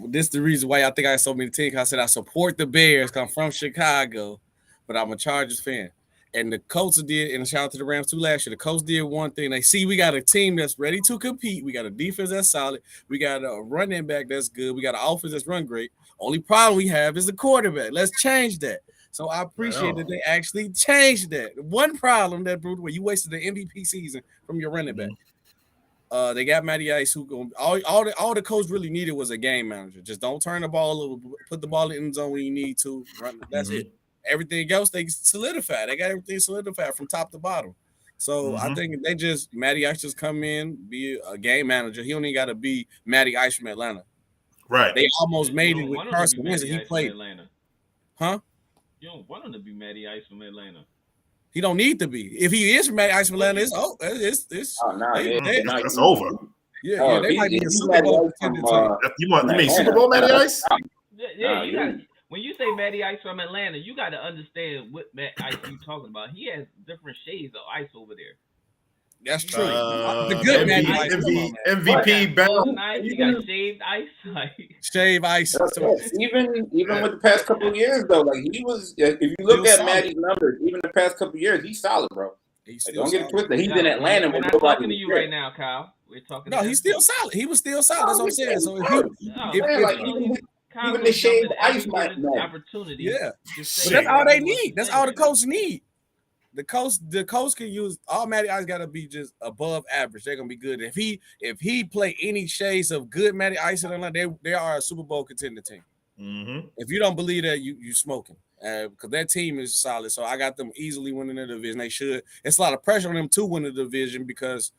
this is the reason why I think I have so many teams. I said I support the Bears. 'Cause I'm from Chicago, but I'm a Chargers fan. And the Colts did, and shout out to the Rams too last year. The Colts did one thing. They see we got a team that's ready to compete. We got a defense that's solid. We got a running back that's good. We got an offense that's run great. Only problem we have is the quarterback. Let's change that. So I appreciate that they actually changed that. One problem that where you wasted the MVP season from your running back. They got Matty Ice who going all the coach really needed was a game manager. Just don't turn the ball over, put the ball in the zone when you need to. Run. That's it. Everything else they solidified. They got everything solidified from top to bottom. So I think they just Matty Ice just come in, be a game manager. He only got to be Matty Ice from Atlanta. Right. They almost made You it don't with want him to Carson be Wentz. Matty He Ice from played, Atlanta. huh? You don't want him to be Matty Ice from Atlanta. He don't need to be. If he is from Matty Ice from Atlanta, it's Oh, nah, That's over. yeah, they might be a Super Bowl contender team. You mean Super Bowl, Matty Ice? Yeah, you got. when you say Matty Ice from Atlanta, you got to understand what Matt Ice you talking about. He has different shades of ice over there. That's true. The Uh, good Matty MV, Matty Ice. Ice. Come on, man. But MVP He got frozen bound. ice. He got shaved ice. Like, Shave Ice. even with the past couple of years though, like he was. If you look Still at solid. Matty's numbers, even the past couple of years, he's solid, bro. He's Like, still don't get it solid. twisted. He's no, in Atlanta. we're when not nobody talking to was you there. right now, Kyle. We're talking. No, to he's still solid. He was still solid. That's what I'm saying. So if Solid. you, No, if, Man, if like even Kyle's even gonna the shaved jump at ice every might given matter. opportunity. yeah, Just but say that's all whatever they he wants need. to That's say all the right now. coach need. The coach can use all Matty Ice got to be just above average. They're gonna be good. If he play any shades of good Matty Ice in Atlanta, they are a Super Bowl contender team. Mm-hmm. If you don't believe that, you smoking. Because that team is solid. So I got them easily winning the division. They should. It's a lot of pressure on them to win the division because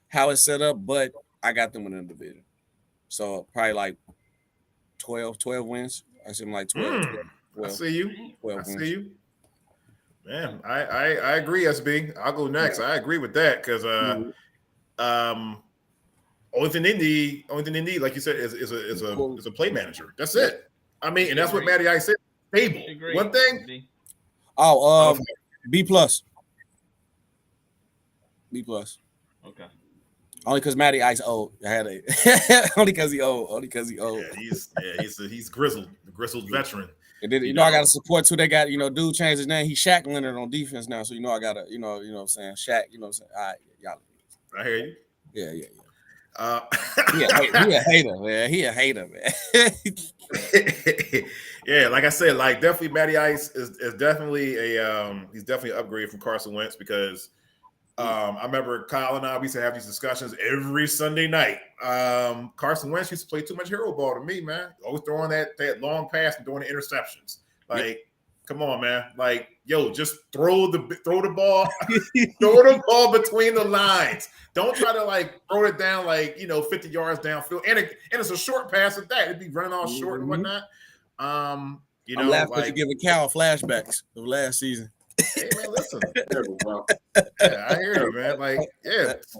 how it's set up, but I got them winning the division. So probably like 12 wins. I see them like 12. I 12, see you. 12 I wins. see you. Man, I agree, SB. I'll go next. I agree with that because only thing they need, like you said, is a play manager. That's it. I mean, and that's what Matty Ice said. Stable. One thing. Oh, B plus. B plus. Okay. Only because Matty Ice old. I had a only because he old. Only because he old. Yeah, he's grizzled veteran. And then, I got to support too. They got, dude changed his name. He's Shaq Leonard on defense now. So, I got to, you know what I'm saying? Shaq, you know what I'm saying? All right, y'all. I hear you. Yeah. He a hater, man. He a hater, man. Yeah, like I said, like definitely Matty Ice is definitely he's definitely an upgrade from Carson Wentz because I remember Kyle and I used to have these discussions every Sunday night. Carson Wentz used to play too much hero ball to me, man. Always throwing that long pass and throwing the interceptions. Like, come on, man. Like, yo, just throw the ball, throw the ball between the lines. Don't try to like throw it down like 50 yards downfield. And it's a short pass at that. It'd be running all short and whatnot. I'm laughing at you giving Cal flashbacks of last season. Hey man, listen. Yeah, I hear you, man. Like,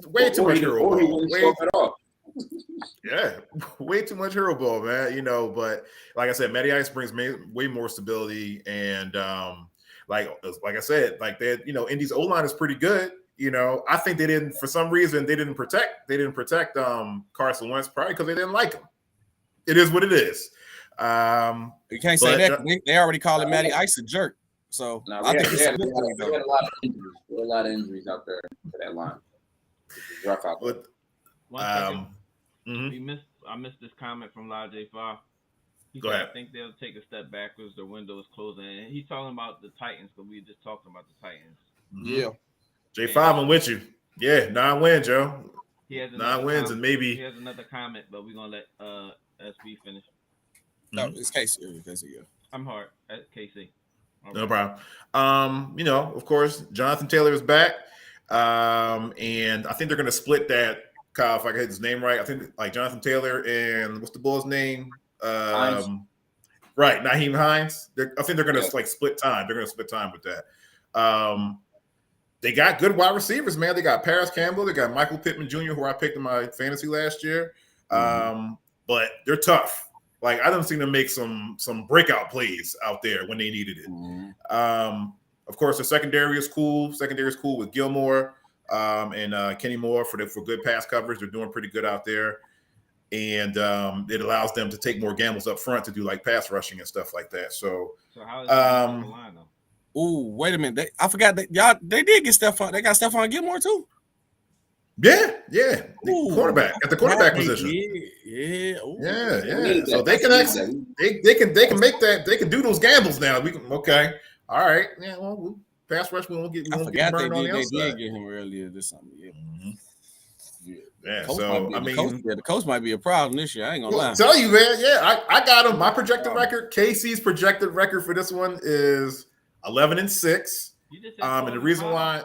way too much hero ball. Way too much hero ball, man. But like I said, Matty Ice brings way more stability, and like I said, like that, Indy's O line is pretty good. I think for some reason they didn't protect Carson Wentz, probably because they didn't like him. It is what it is. You can't say that. They already calling Matty Ice a jerk. So I think we had a lot of injuries. There were a lot of injuries out there for that line. It's rough out there. One second. I missed this comment from Lajay Farr. He said, I think they'll take a step backwards. Their window is closing. And he's talking about the Titans, but we just talked about the Titans. Yeah. J5, I'm with you. Yeah, 9 wins, Joe. He has 9 wins, and maybe he has another comment, but we're gonna let SB finish. No, it's Casey. Yeah. I'm hard at KC. No problem. Of course, Jonathan Taylor is back. And I think they're going to split that, Kyle, if I get his name right. I think like Jonathan Taylor and what's the Bulls' name? Right, Naheem Hines. I think they're going to like split time. They're going to split time with that. They got good wide receivers, man. They got Paris Campbell. They got Michael Pittman Jr., who I picked in my fantasy last year. But they're tough. Like, I don't see them make some breakout plays out there when they needed it. Of course, the secondary is cool. Secondary is cool with Gilmore and Kenny Moore for good pass coverage. They're doing pretty good out there. And it allows them to take more gambles up front to do like pass rushing and stuff like that. So how is that the line, though? Ooh, wait a minute. I forgot that they did get Stephon. They got Stephon Gilmore too. Yeah. Quarterback at the quarterback position. Yeah. So they can actually they can make that. They can do those gambles now. All right. Yeah. Well, pass rush. We won't get burned on the outside. They did get him earlier this summer. Yeah. The coach might be a problem this year. I ain't gonna lie. Tell you, man. Yeah, I got him. My projected record. KC's projected record for this one is 11-6. And the reason why,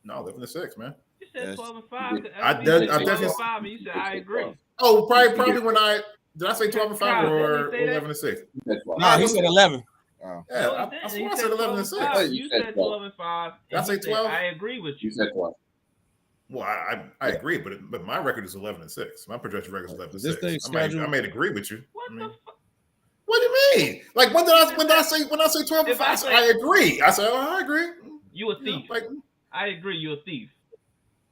11-6, man. You said 12-5. I definitely 12-5, and you said I agree. Oh, probably when did I say 12-5 or 11-6? No, he said 11. Oh. Yeah, I swear I said 11-6. You said 12-5. Did I say 12? I agree with you. You said 12. Well, I agree, but my record is 11-6. My projected record is 11-6. This thing I may agree with you. What the fuck? What do you mean? Like when did I say 12 and 5? I agree. I said, I agree. You a thief. I agree, you're a thief.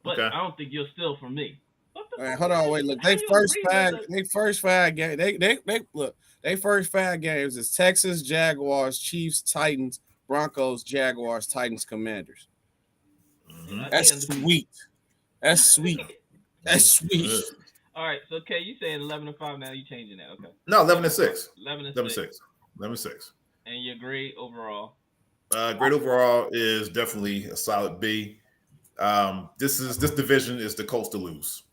But okay. I don't think you'll steal from me. What the fuck? Hold on, wait. Look, they first five games. They first 5 games is Texas, Jaguars, Chiefs, Titans, Broncos, Jaguars, Titans, Commanders. Mm-hmm. That's sweet. That's sweet. That's sweet. All right, so okay, you saying 11-5 now? You changing that? Okay. No, 11-6. 11-6. 11-6. And your grade overall? Grade overall is definitely a solid B. This division is the Colts to lose.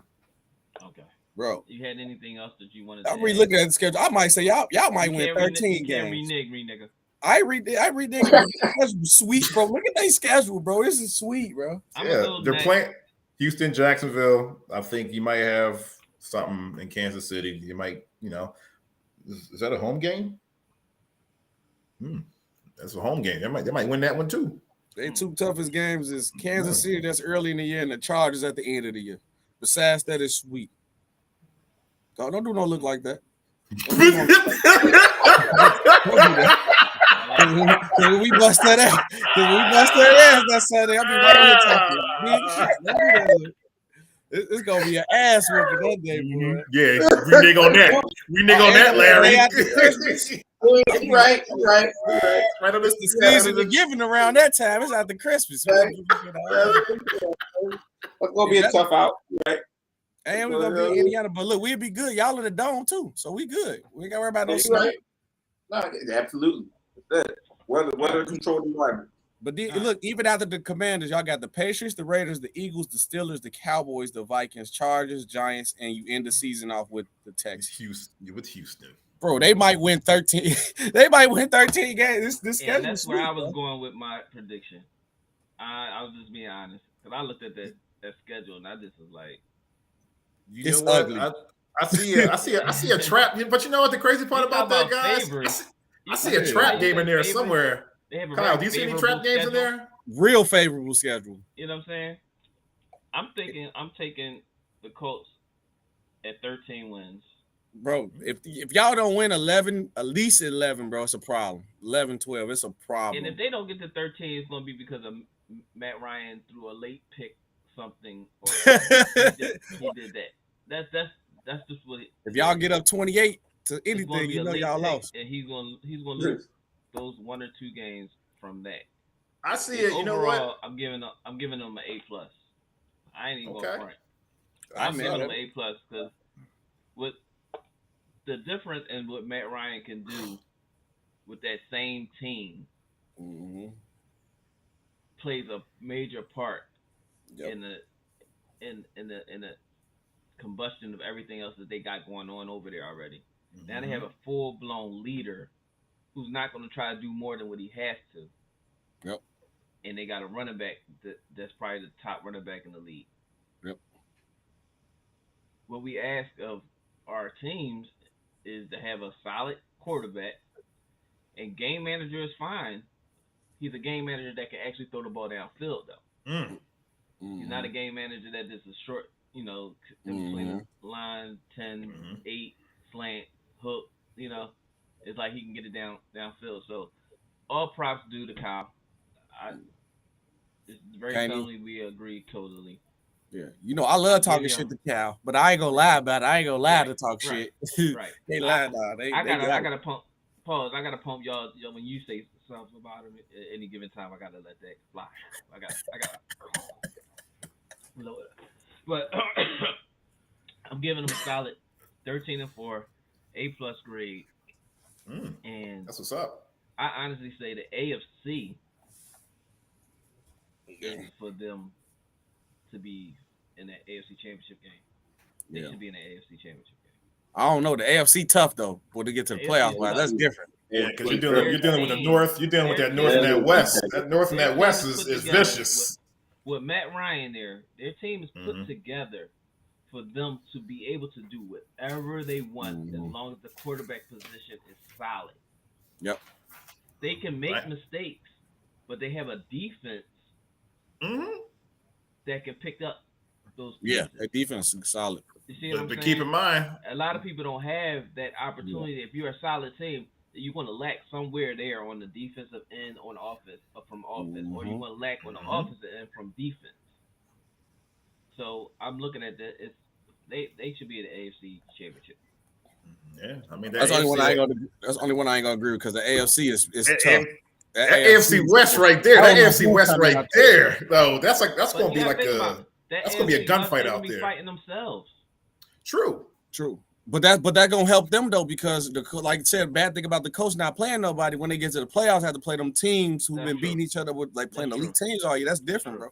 Okay, bro. You had anything else that you wanted to I'm re-looking at the schedule. I might say y'all might win 13 games. Can't renege me, nigga. I renege. That's sweet, bro. Look at their schedule, bro. This is sweet, bro. They're playing Houston, Jacksonville. I think you might have something in Kansas City. You might, is that a home game? That's a home game. They might win that one too. They 2 toughest games is Kansas City, that's early in the year, and the Chargers at the end of the year. Besides that, is sweet. Don't do no look like that. Can we bust that ass? Can we bust that ass that Sunday? I'll be right here talking. It's gonna be an ass whooping that day, boy. Yeah, we nigga on that. We nigga on that, Larry. Right. Right on this the season of giving around that time. It's after Christmas. It's gonna be a tough out, right? And we're gonna be Indiana, but look, we'll be good. Y'all in the dome too, so we good. We ain't gotta worry about no snow. Right. No, absolutely. Weather control the environment. But look, even after the Commanders, y'all got the Patriots, the Raiders, the Eagles, the Steelers, the Cowboys, the Vikings, Chargers, Giants, and you end the season off with the Texans. Houston. Bro, they might win 13. They might win 13 games. This schedule. That's where I was going with my prediction. I was just being honest because I looked at that schedule and I just was like, it's ugly. I see a trap. But you know what the crazy part about that, guys? I see a trap game in there somewhere. Kyle, do you see any trap games in there? Real favorable schedule. You know what I'm saying? I'm taking the Colts at 13 wins. Bro, if y'all don't win 11, at least 11, bro, it's a problem. 11, 12, it's a problem. And if they don't get to 13, it's going to be because of Matt Ryan threw a late pick something. Or he did that. That's just what. If y'all get up 28 to anything, you know y'all lost. And he's going to lose those 1 or 2 games from that. I see it. Overall, you know what? I'm giving them an A+. I ain't even going front. I'm giving them an A+ because with the difference in what Matt Ryan can do with that same team plays a major part in the combustion of everything else that they got going on over there already. Now they have a full-blown leader who's not going to try to do more than what he has to. Yep. And they got a running back that's probably the top running back in the league. Yep. What we ask of our teams is to have a solid quarterback, and game manager is fine. He's a game manager that can actually throw the ball downfield, though. He's not a game manager that is a short, between the line, 10, 8, slant, hook, It's like he can get it downfield. So all props due to Kyle. It's very totally we agree totally. Yeah, I love talking shit to Cal, but I ain't gonna lie about it. I ain't gonna lie to talk shit. Right. They lie now. I gotta pump. Pause. I gotta pump y'all. When you say something about him at any given time, I gotta let that fly. I gotta. But I'm giving him a solid 13-4, A+ grade. And that's what's up. I honestly say the AFC is for them to be in that AFC Championship game. They should be in the AFC Championship game. I don't know. The AFC tough though. But to get to the playoffs, that's different. Yeah, because you're dealing with the North. You're dealing with that North and that West. That North and that West is vicious. With Matt Ryan there, their team is put together for them to be able to do whatever they want as long as the quarterback position is solid. Yep. They can make mistakes, but they have a defense that can pick up those pieces. Yeah, their defense is solid. You see what I'm saying? Keep in mind, a lot of people don't have that opportunity. If you're a solid team, you're going to lack somewhere there on the defensive end on offense from offense, or you're going to lack on the offensive end from defense. So I'm looking at that. They should be in the AFC Championship. Yeah, I mean that's the only one I ain't gonna. That's the only one I ain't gonna agree with because the AFC is tough. That AFC West right there. That AFC West right there. Though that's going to be like that's going to be a gunfight out there. Fighting themselves. True. But that gonna help them though because like I said, bad thing about the coach not playing nobody when they get to the playoffs have to play them teams who've been beating each other with like playing elite teams all year. That's different, bro.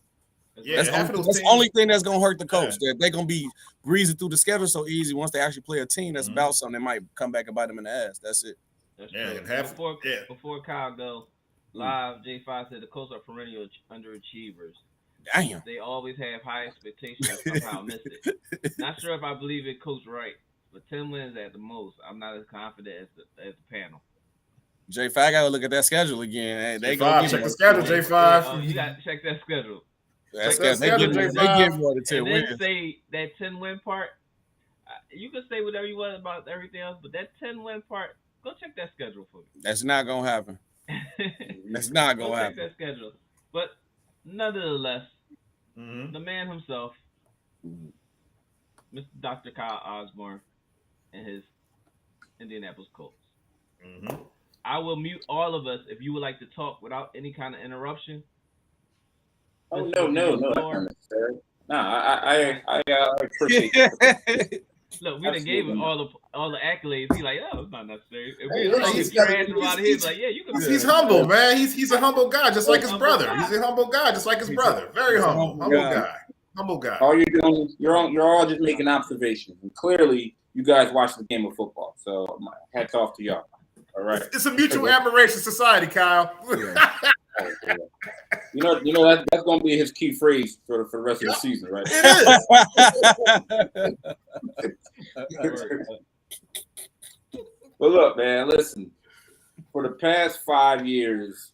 Yeah, that's the only thing that's gonna hurt the coach. That they're gonna be breezing through the schedule so easy. Once they actually play a team that's about something, they might come back and bite them in the ass. That's it. That's true. Before Kyle go live, J5 said the Colts are perennial underachievers. Damn. They always have high expectations and somehow miss it. Not sure if I believe it, Coach Wright, but 10 wins at the most. I'm not as confident as the panel. J5, I gotta look at that schedule again. They J5, check the schedule, J5. You gotta check that schedule. They give more than 10 and wins. then say that 10-win part. You can say whatever you want about everything else, but that 10-win part, go check that schedule for me. That's not gonna happen. That's not gonna happen. Check that schedule. But nonetheless, the man himself, Mr. Dr. Kyle Osborne, and his Indianapolis Colts. I will mute all of us if you would like to talk without any kind of interruption. Oh no, that's not necessary. No, I appreciate it. Look, we done gave him all the accolades. He's like, oh, it's not necessary. If we talking trash about him, like, yeah, you can. He's humble, man. He's a humble guy, just like his brother. He's a humble guy, just like his brother. Very humble guy. Humble guy. All you're doing, you're all just making observations, and clearly, you guys watch the game of football. So, hats off to y'all. All right. It's a mutual admiration society, Kyle. You know that's going to be his key phrase for the rest of the season, right? It is. But look, man, listen. For the past 5 years,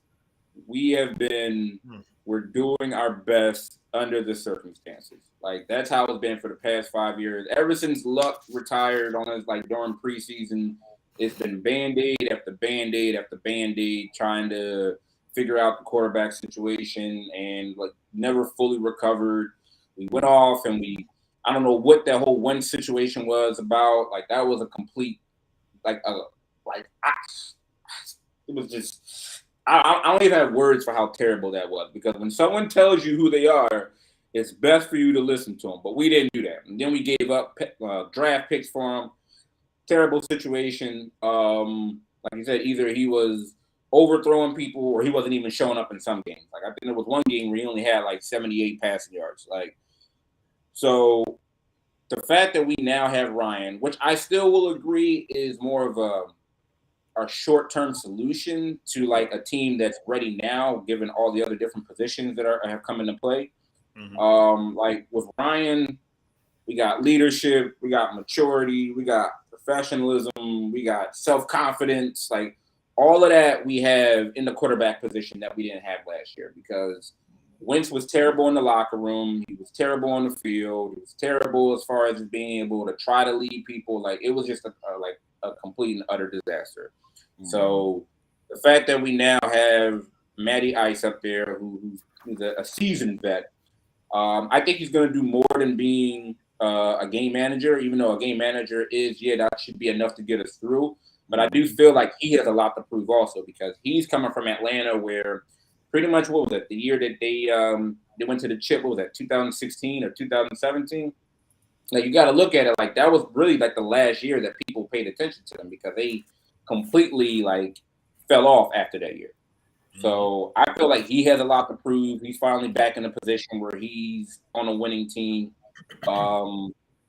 we're doing our best under the circumstances. Like that's how it's been for the past 5 years. Ever since Luck retired on us, like during preseason, it's been Band-Aid after Band-Aid after Band-Aid, trying to figure out the quarterback situation and like never fully recovered. We went off and I don't know what that whole one situation was about. Like that was a complete, it was just, I don't even have words for how terrible that was because when someone tells you who they are, it's best for you to listen to them. But we didn't do that. And then we gave up draft picks for him. Terrible situation. Like you said, either he was overthrowing people or he wasn't even showing up in some games. Like I think there was one game where he only had like 78 passing yards. Like, so the fact that we now have Ryan, which I still will agree is more of a short-term solution to like a team that's ready now, given all the other different positions that have come into play. Like with Ryan, we got leadership, we got maturity, we got professionalism, we got self-confidence, like all of that we have in the quarterback position that we didn't have last year because Wentz was terrible in the locker room. He was terrible on the field. He was terrible as far as being able to try to lead people. Like it was just a complete and utter disaster. So the fact that we now have Matty Ice up there, who's a seasoned vet, I think he's going to do more than being a game manager, even though a game manager that should be enough to get us through. But I do feel like he has a lot to prove also because he's coming from Atlanta where pretty much, what was it, the year that they went to the chip, what was that, 2016 or 2017? Like, you got to look at it like that was really like the last year that people paid attention to them because they completely like fell off after that year. So I feel like he has a lot to prove. He's finally back in a position where he's on a winning team.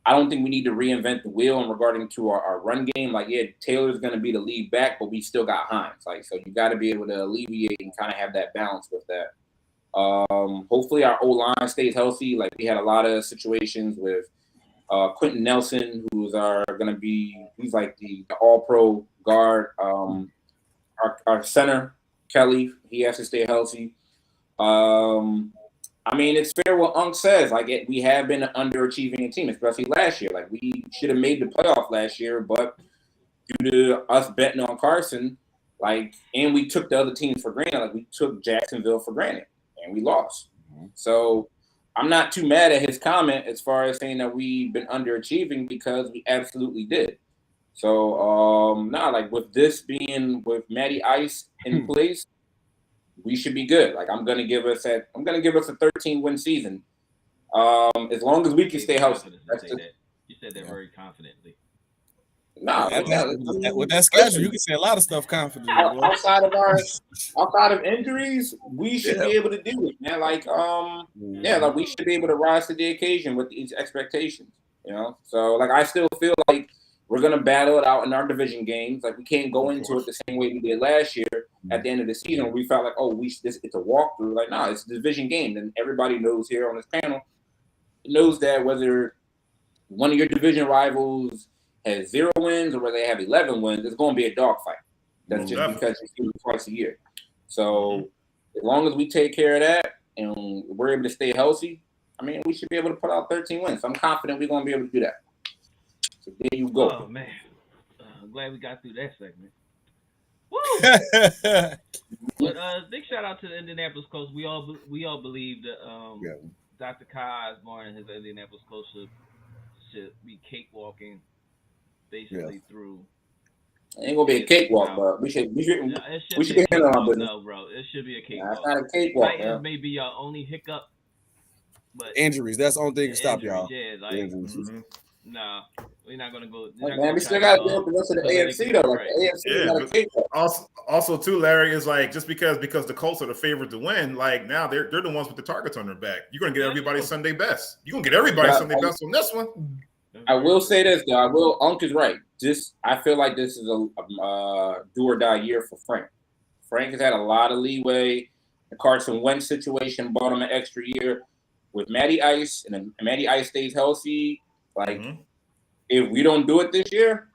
I don't think we need to reinvent the wheel in regarding to our run game. Like, yeah, Taylor's going to be the lead back, but we still got Hines. Like, so you got to be able to alleviate and kind of have that balance with that. Hopefully our O-line stays healthy. Like, we had a lot of situations with Quentin Nelson, who's he's like the all-pro guard. Our center, Kelly, he has to stay healthy. I mean, it's fair what Unc says. Like, we have been an underachieving team, especially last year. Like, we should have made the playoff last year, but due to us betting on Carson, Like, and we took the other teams for granted. Like, we took Jacksonville for granted, and we lost. So I'm not too mad at his comment as far as saying that we've been underachieving because we absolutely did. So, like with Matty Ice in place, we should be good. Like, I'm gonna give us a 13-win season. As long as we can stay healthy. You said that very confidently. No, with that schedule, you can say a lot of stuff confidently. Outside of injuries, we should be able to do it, man. Like, like we should be able to rise to the occasion with these expectations, you know. So, like, I still feel like we're gonna battle it out in our division games. Like, we can't go into it the same way we did last year. At the end of the season, we felt like, it's a walkthrough. Like, no, it's a division game, and everybody knows here on this panel knows that whether one of your division rivals has 0 wins or whether they have 11 wins, it's going to be a dogfight. That's just because you see it twice a year. So as long as we take care of that and we're able to stay healthy, I mean, we should be able to put out 13 wins. I'm confident we're going to be able to do that. So there you go. Oh, man. I'm glad we got through that segment. Woo! But big shout out to the Indianapolis Colts. We all believe that Dr. Kyle Osborne and his Indianapolis Colts should be cakewalking basically through. It ain't gonna be a cakewalk, but we should be handling our business. No, bro, it should be a cakewalk. It's not a cakewalk. Titans may be our only hiccup, but injuries. That's the only thing to stop y'all. Yeah, like nah, we're not gonna go. Man, we still got to deal with the rest of the AFC though. Like, the AFC is not a cakewalk. Also, too, Larry, is like just because the Colts are the favorite to win, like now they're the ones with the targets on their back. You're gonna get everybody Sunday best. You're gonna get everybody Sunday best on this one. I will say this though. Unc is right. I feel like this is a do or die year for Frank. Frank has had a lot of leeway. The Carson Wentz situation bought him an extra year. With Matty Ice, and then Matty Ice stays healthy. Like, if we don't do it this year,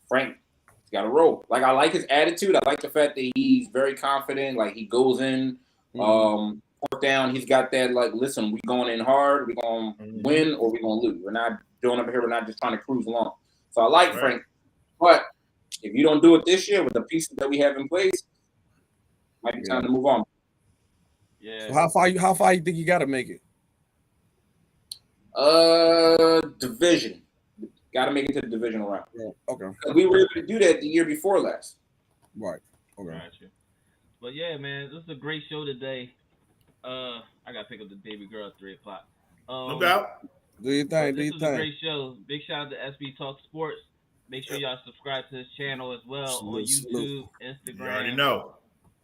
Frank's got to roll. Like, I like his attitude. I like the fact that he's very confident. Like, he goes in, fourth down. He's got that, like, listen, we going in hard. We're going to win or we're going to lose. We're not doing up here. We're not just trying to cruise along. So I like Frank. But if you don't do it this year with the pieces that we have in place, it might be time to move on. Yeah. So how far you think you got to make it? Division. Got to make it to the divisional round. Yeah. Okay. We were able to do that the year before last. Right. Okay. Gotcha. But yeah, man, this is a great show today. I gotta pick up the baby girl at 3:00. No doubt. Do your thing. This was a great show. Big shout out to SB Talk Sports. Make sure y'all subscribe to his channel as well on YouTube, Instagram. You already know.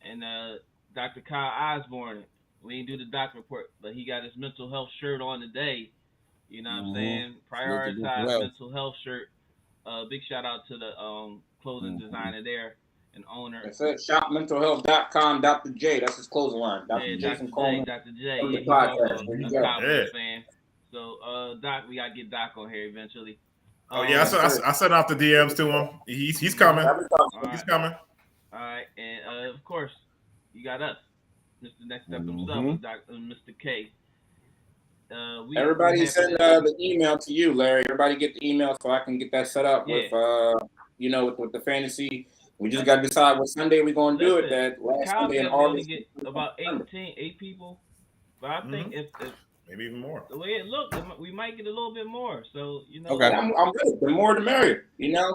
And Dr. Kyle Osborne. We didn't do the doctor report, but he got his mental health shirt on today. You know what I'm saying? Prioritize mental health shirt. Big shout out to the clothing designer there and owner. That's it. Shopmentalhealth.com. Dr. J. That's his closing line. Dr. Jason Coleman. Dr. J. From the podcast. Cowboys fan. So Doc, we gotta get Doc on here eventually. I sent out the DMs to him. He's coming. He's coming. All right, and of course, you got us, Mr. Next Step himself, Mr. K. Everybody send the email to you, Larry. Everybody get the email so I can get that set up with with the fantasy. We just got to decide what Sunday we're going to do it. That last Sunday in August. Get about 8 people, but I think if maybe even more. The way it looked, we might get a little bit more. So Okay. I'm good. The more the merrier.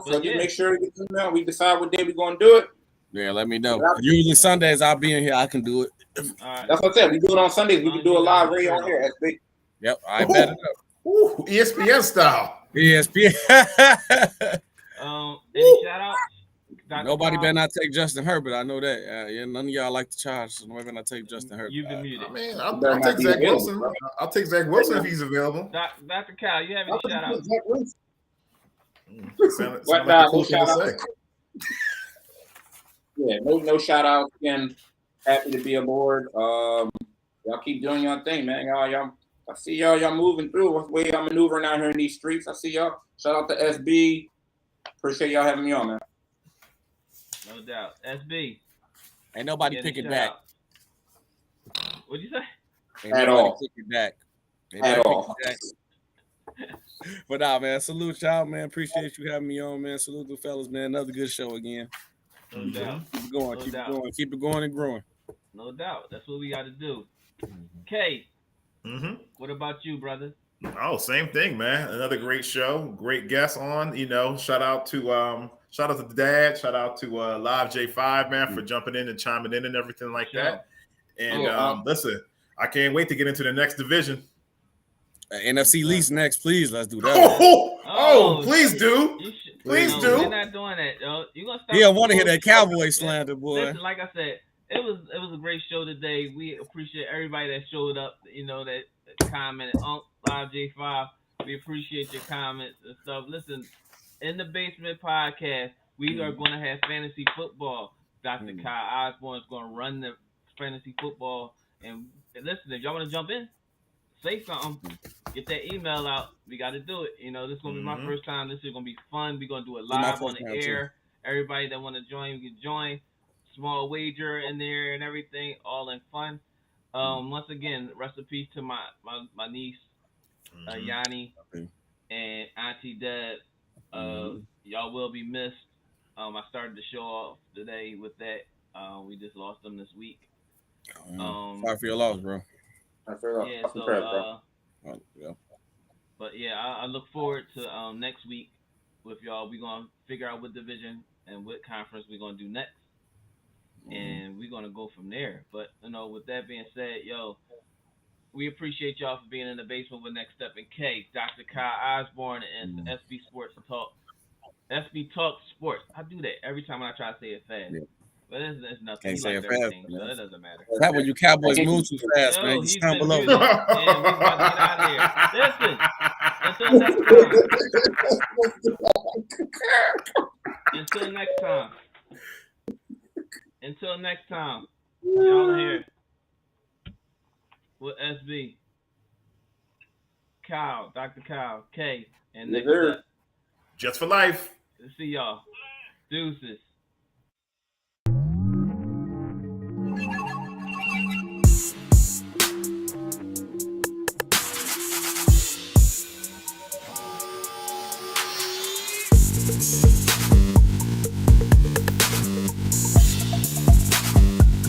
So just make sure we get the email. We decide what day we're going to do it. Yeah, let me know. Usually Sundays I'll be in here. I can do it. Right. That's what I said. We do it on Sundays. We can do a live radio on here. Yep, I bet it up. ESPN style. ESPN. Any shout outs? Nobody better not take Justin Herbert. I know that. None of y'all like the charge, so nobody better not take Justin Herbert. You've been muted. I mean, I'll take Zach Wilson. I'll take Zach Wilson if he's available. Dr. Cal, you have any shout outs? No shout out. Yeah, no shout outs again. Happy to be aboard. Y'all keep doing your thing, man. Y'all. I see y'all moving through. What's the way y'all maneuvering out here in these streets? I see y'all. Shout out to SB. Appreciate y'all having me on, man. No doubt. SB. Ain't nobody picking back. What'd you say? At all. Picking back. At all. But nah, man. Salute y'all, man. Appreciate you having me on, man. Salute the fellas, man. Another good show again. No doubt. Keep it going, No keep doubt. it going, keep it going and growing. No doubt. That's what we got to do. Kay, Mm-hmm. what about you, brother? Oh, same thing, man. Another great show, great guest on. Shout out to the dad, shout out to Live J5, man, for jumping in and chiming in and everything like that. And listen, I can't wait to get into the next division. NFC least next, please. Let's do that. Please do. Please do. We're not doing that, yo. You gonna stop? He don't want to hear that Cowboy slander, boy. Listen, like I said, it was a great show today. We appreciate everybody that showed up. That commented on Live J5. We appreciate your comments and stuff. Listen, in the Basement Podcast, we are going to have fantasy football. Dr. Kyle Osborne is going to run the fantasy football. And listen, if y'all want to jump in, say something. Get that email out. We got to do it. This is going to be my first time. This is going to be fun. We're going to do it live on the air. Everybody that want to join, we can join. Small wager in there and everything, all in fun. Once again, rest in peace to my niece, Yanni, and Auntie Deb. Y'all will be missed. I started the show off today with that. We just lost them this week. Sorry for your loss, bro. But yeah, I look forward to next week with y'all. We're gonna figure out what division and what conference we're gonna do next. And we're gonna go from there. But with that being said, we appreciate y'all for being in the basement with Next Step and K, Dr. Kyle Osborne, and SB Sports Talk. SB Talk Sports. I do that every time I try to say it fast. Yeah. But it's nothing. Can't say it fast, so it doesn't matter. That when you Cowboys move too fast, man. You stumble over. And we about to get out of here. Listen, until next time. Until next time, y'all are here with SB, Kyle, Dr. Kyle, K, and next up. Just for life. See y'all. Deuces.